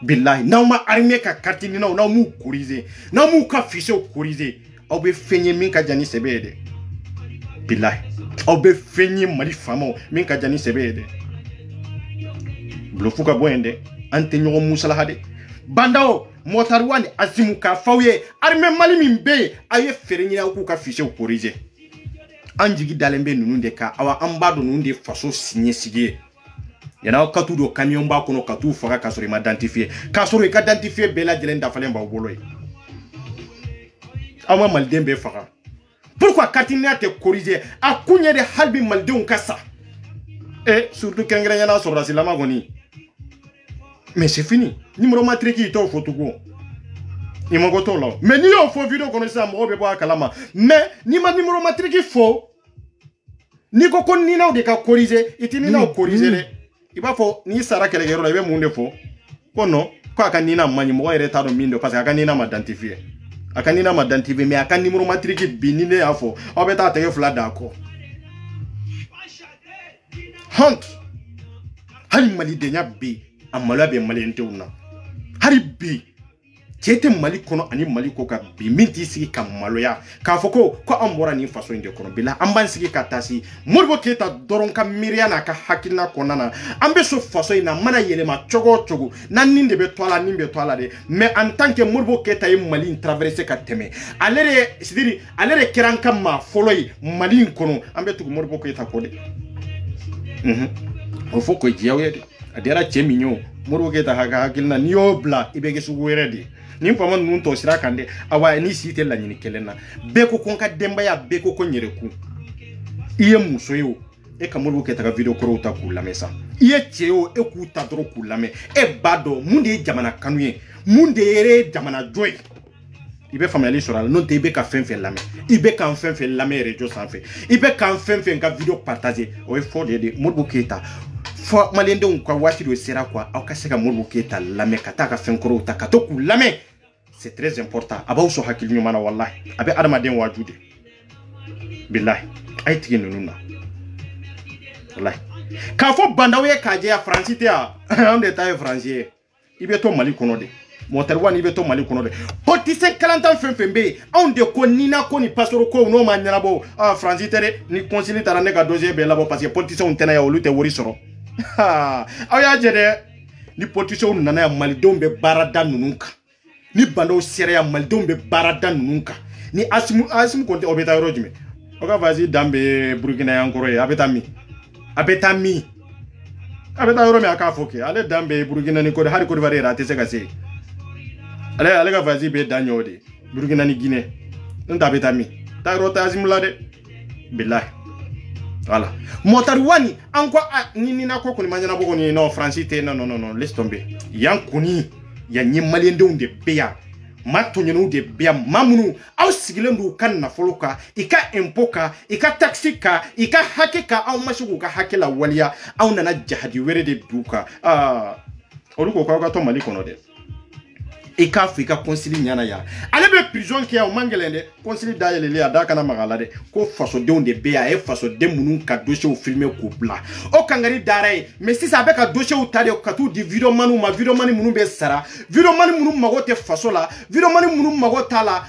billahi nawma armée ka katini naw mu corriger naw mu ka fiche o corriger aw be fenye min ka jani sebede billahi aw be fenye mari famo min ka jani sebede blofuka boende ante nyogo musala hade bandao motarwani azimu ka fawye arme mali mimbe aye ferenyina ku ka fiche o corriger anjigi dalembe nununde ka awa ambado nunde faso signé sigé yana ka tu do camion ba kono ka tu faka ka sori ma identifier ka sori ka identifier bela jelen da falen ba boloy awa maldembe faka pourquoi katina te corriger akunye de halbi maldeun kasa surtout kengre yana so rasilama goni. Mais c'est fini. Numéro matrique il t'offre tout go. Il m'a goto là. Mais ni on faut vidéo connaître ça mo be boa kalama. Mais ni ma numéro matrique faux. Ni ko kon ni na de ka corriger, itini na corriger le. Il va faut ni sara kele gero la be munde faux. Kono ko aka ni na manyi mo ere taro mindo parce que aka ni na ma identifier. Aka ni na ma identifier mais aka numéro matrique bi ni ne afo. O be ta te fla d'accord. Honte. Hali mali de nya bi amala be mali ente una. Hari bi Chete Mali kono ani Mali ko ka bi minti sigi ka maloya ka foko ko ambora ni faso inde kono bila amban sigi ka tasi Modibo Keita doron ka miriana ka hakina konana ambe so faso ina mana yelema chogo nan ninde be toala nimbe toala de mais en tant que Modibo Keita e Mali traverser ka teme alere sidiri alere kiranka ma foloi Mali kono ambe tugu Modibo Keita ko de o foko jiawe de adera cheminyo Modibo Keita hakilna niyo bla ibege su weredi ni fama nun to sira kande awa ni site la nyini kelena beko konka demba ya beko ko nyereku iye muso yo e ka Modibo Keita ka video koro ta ku lamesa iye cheo e ku ta dro ku lame e bado munde jamana kanuye munde ere jamana joy ibe family soral non te ibe ka fenfe lame ibe ka fenfe lame rejo sanfe ibe ka fenfe ka video partager o e fo de Modibo Keita fo malende on kwa wati do sera kwa au kaseka Modibo Keita lame kataka fenkoro ta katoku lame c'est très important abaw so hakil ñu mana wallahi abe adama den wajude billahi ay tigi nununa wallahi ka fo bandawe ka je ya français on de taille français ibe to Mali kono de motar wani ibe to Mali kono de potise 40 ans fembe on de ko nina ko ni pastor ko no ma nyana bo français tere ni conseiller tara ne ka dossier be labo parce que potise on tena ya olute wori soro aya jede ni potise on nana ya Mali dombe barada nununka ni bando sere ya Mali dombe barada nununka ni asimu konte obeta rojime oka vazi dambe Burkina yankoro ya abeta mi rome aka foke ale dambe Burkina ni ko hari ko varera tese ka se ale ga vazi be danyo de Burkina ni Guinée nta abeta mi ta rota asimu la de billahi voilà motar wani anko ni na ko ko ni manjana bogo ni no français te non laisse tomber yankuni ya nyi Malien de beya matonyo de beya mamunu au sigilendu kan na foloka ika empoka ika taxika ika hakeka au mashugo ka hakela walia au nana jahadi were de duka oruko kwa to Mali kono de ika Afrika konsili nyana ya ale be prison ki ya mangelende konsili dayele le adaka na magala de ko faso de onde beya e faso de munun ka dossier o filmer ko bla o kangari dare mais si ça be ka dossier o tade ka tu di video manu ma video manu munun be sara video manu munun magote faso la video manu munun magota la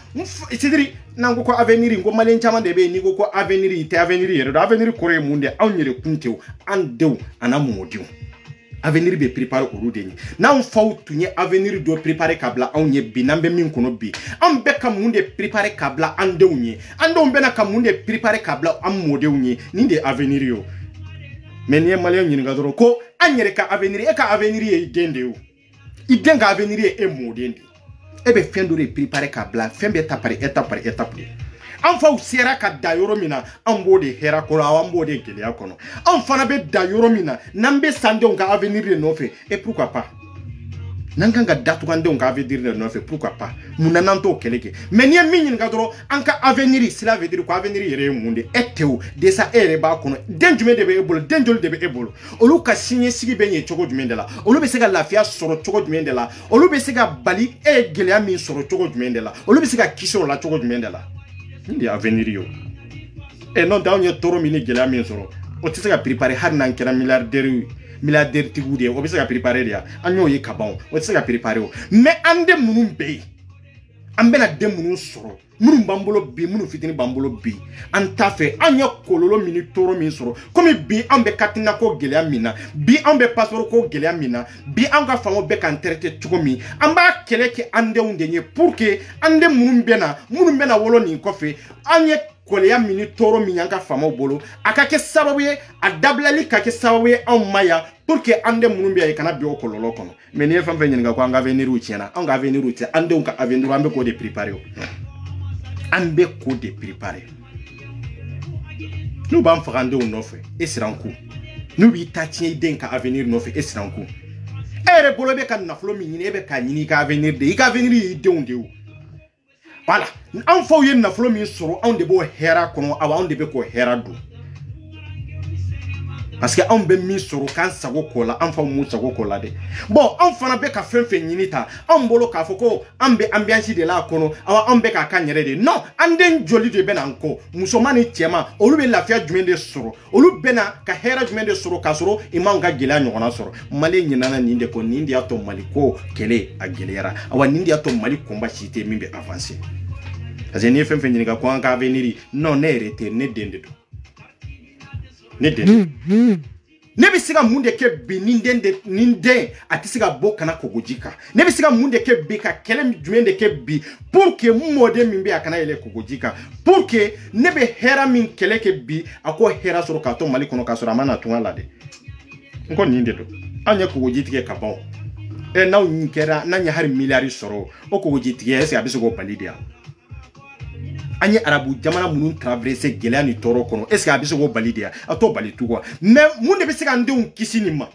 c'est-à-dire nango ko avenir ngo Malien chama de be ni ko avenir te avenir yero do avenir kore munde awnyere kuntew andew anamodiw avenir be préparer au roudeni na on faut tunye avenir do préparer kabla onye binambe min kono bi am be kam munde préparer kabla andewnye ando be na kam munde préparer kabla am modewnye ni de avenir yo mais ni Malien nyi ngadoro ko anyere ka avenir e ka avenir e dendeu idenga avenir e modendi e be fendore préparer kabla fembe étape par étape an fa usera ka dayoro mina an bode hera ko an bode gelia kono an fana be dayoro mina nambe sande on ka avenir de nofe et pourquoi pas nanga datu kan de on ka avenir de nofe pourquoi pas munananto keleke mais ni minyin ngadoro an ka avenir cela veut dire ko avenir yere munde eteo de sa ere ba kono denjume de be ebolo denjol de be ebolo olu ka signé sigi benye chogo jumendela olu be sega lafia soro chogo jumendela olu be sega bali e gelia min soro chogo jumendela olu be sega kisoro la chogo jumendela ndi avenir yo e non daw nye toro mini gela min soro o tise ka préparer har nan kera milliardaire tigude o bisa ka préparer dia anyo yi kabon o tise ka préparer o mais ande munun be ambe na de munun soro munun bambolo bi munun fitini bambolo bi anta fe anya kololo mini toro min soro comme bi ambe katina ko gela mina bi ambe passeport ko gela mina bi anga famo be kan traiter tugomi amba keleke ande undenye pour que ande munun bena wolo ni kofe anye koleya mini toro minyanga famo bolo akake sababu ye adablali kake sababu ye on maya pour que ande munun biya kana bi o kololo kono mais ne fam fenyen nga ko anga avenir u tiena anga avenir u tiena ande unka avenir ambe ko de préparer ambe ko de préparer nous bam frande on offre et siranku nous bi tatien denka avenir no fe et siranku ere bolo be kan na flo mi ni be kan ni ka avenir de ka avenir yi de on de o voilà an fo yen na flo mi soro on de bo hera kono awa on de be ko hera do parce que on be mi soro kan sago ko la an fa mu sago ko la de bon on fana be ka fenfe nyini ta on bolo ka foko an be ambiance de la kono awa on be ka kanyere de non anden joli de ben anko musomani tiema olu be lafia jumen de soro olu bena ka hera jumen de soro ka soro imam ga gela nyona soro mali nyinana ninde ko nindi ato mali ko kele a gelera awa nindi ato mali komba chite mimbe avancer parce que ni fenfe nyini ka ko an ka venir non ne rete ne dende do ne dende ne bi siga munde ke bi ninde ati siga bo kana kogojika ne bi siga munde ke bi ka kele jumende ke bi pour que mode min be akana ele kogojika pour que ne be hera min kele ke bi ako hera soro ka to mali kono ka soro amana tunga lade nko ninde do anya kogojitike ka bon e na unkera na nya har miliyari soro o kogojitike ese abiso go palidia anye arabu jamana munun traverser gelea ni toro kono est ce que abiso go balidia ato balitu quoi mais munde be sika nde kisi ni ma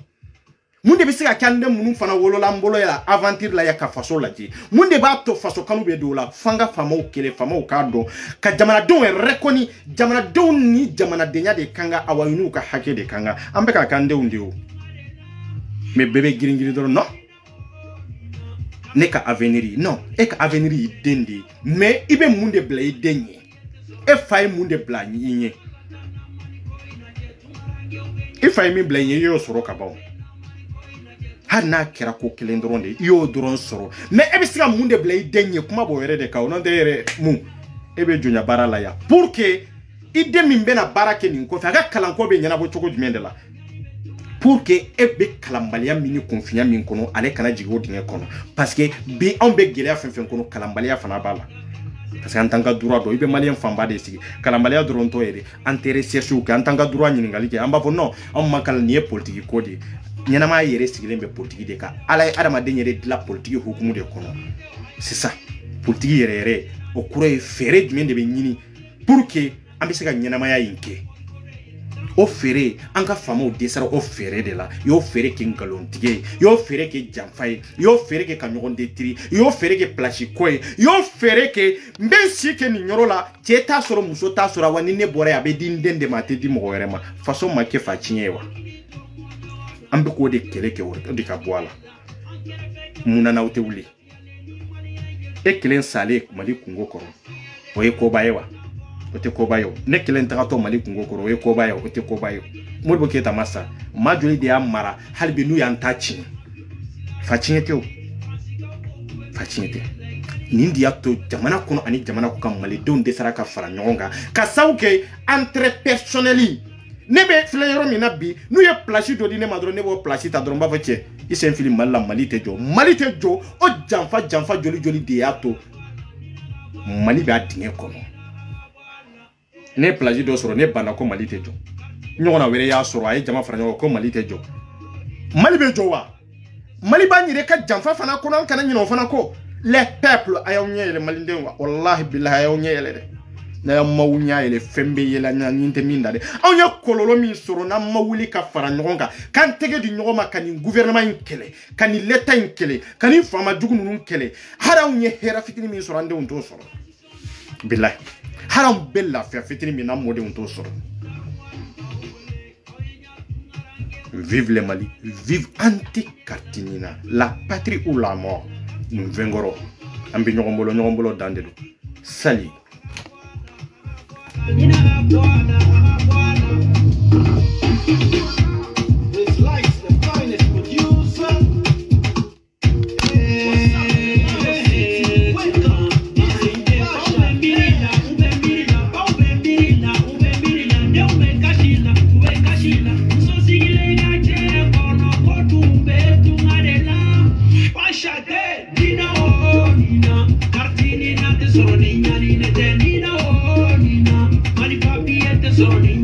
munde be sika kande munun fana wolo la mbolo ya aventure la ya ka faso la ji munde ba to faso kanu be do la fanga fama o kele fama o kado ka jamana don rekoni jamana don ni jamana denya de kanga awayunu ka hake de kanga ambe ka kande unde o mais bébé giringiri do non ne ka avenir non e ka avenir dendi mais ibe munde bla denye e fay munde bla nyinye e fay mi bla nyinye yo soro ka bawo hana kera ko kelendronde yo dron soro mais e be siga munde bla denye kuma bo were de ka non de yere mu e be jonya barala ya pour que ide mi mbena barake ni ko fa ga kalanko be nyana bo choko jumende la pour que ebe kalambalia mini confiance min kono ale kana jigo dinge kono parce que bi on be gelea fen kono kalambalia fana bala parce que en tant que droit do ibe malien famba de sigi kalambalia dronto ere intéressé sur que en tant que droit ni ngali ke amba fo non on makal ni politique ko de nyana ma yere sigile be politique de ka ala adama de nyere de la politique hukumu de kono c'est ça politique yere o kuro e fere du mende be nyini pour que ambe ka nyana ma ya yinke o fere anga famo desara o fere de la yo fere ke ngalontige yo fere ke jamfay yo fere ke kanyogon detri yo fere ke plashi koy yo fere ke mbensi ke ni nyorola cheta soro muso ta soro wani ne bore abe dindende mate di mo werema faso make fa chinyewa ambe ko de kele ke wor de ka boala muna na utewuli e kelen sale mali kungo koro oye ko bayewa ote kobayo ne kelen tagato mali kungo koro e kobayo ote kobayo modbo keta masa majuli de amara halbi nu yanta chin fachinyete nindi yato jamana kono ani jamana ko kam mali don de saraka fara nyonga ka sauke entre personneli nebe fleyero minabi nu ye placi do di ne madro ne bo placi ta dromba fache isen film malla mali tejo o jamfa joli de yato mali ba dinge kono ne plaji do soro ne bana ko mali tejo nyona were ya soro ay jama fara ko mali tejo mali be jowa mali ba nyire ka jamfa fana ko nan kana nyino fana ko les peuples ayo nyele mali ndenwa wallahi billahi ayo nyele de na mawunya ele fembe yela nyinte minda de awnya kololo mi soro na mawuli ka fara nyonga kan tege di nyoma kan gouvernement inkele kan l'état inkele kan fama dugu nunu kele hara unye hera fitini mi soro ande unto soro billahi haram bella fait fitini mina mode unto soro vive le Mali, vive anti-Cartinina, la patrie ou la mort. Nous vengoro ambi nyogombolo dandedo sali. Sorry,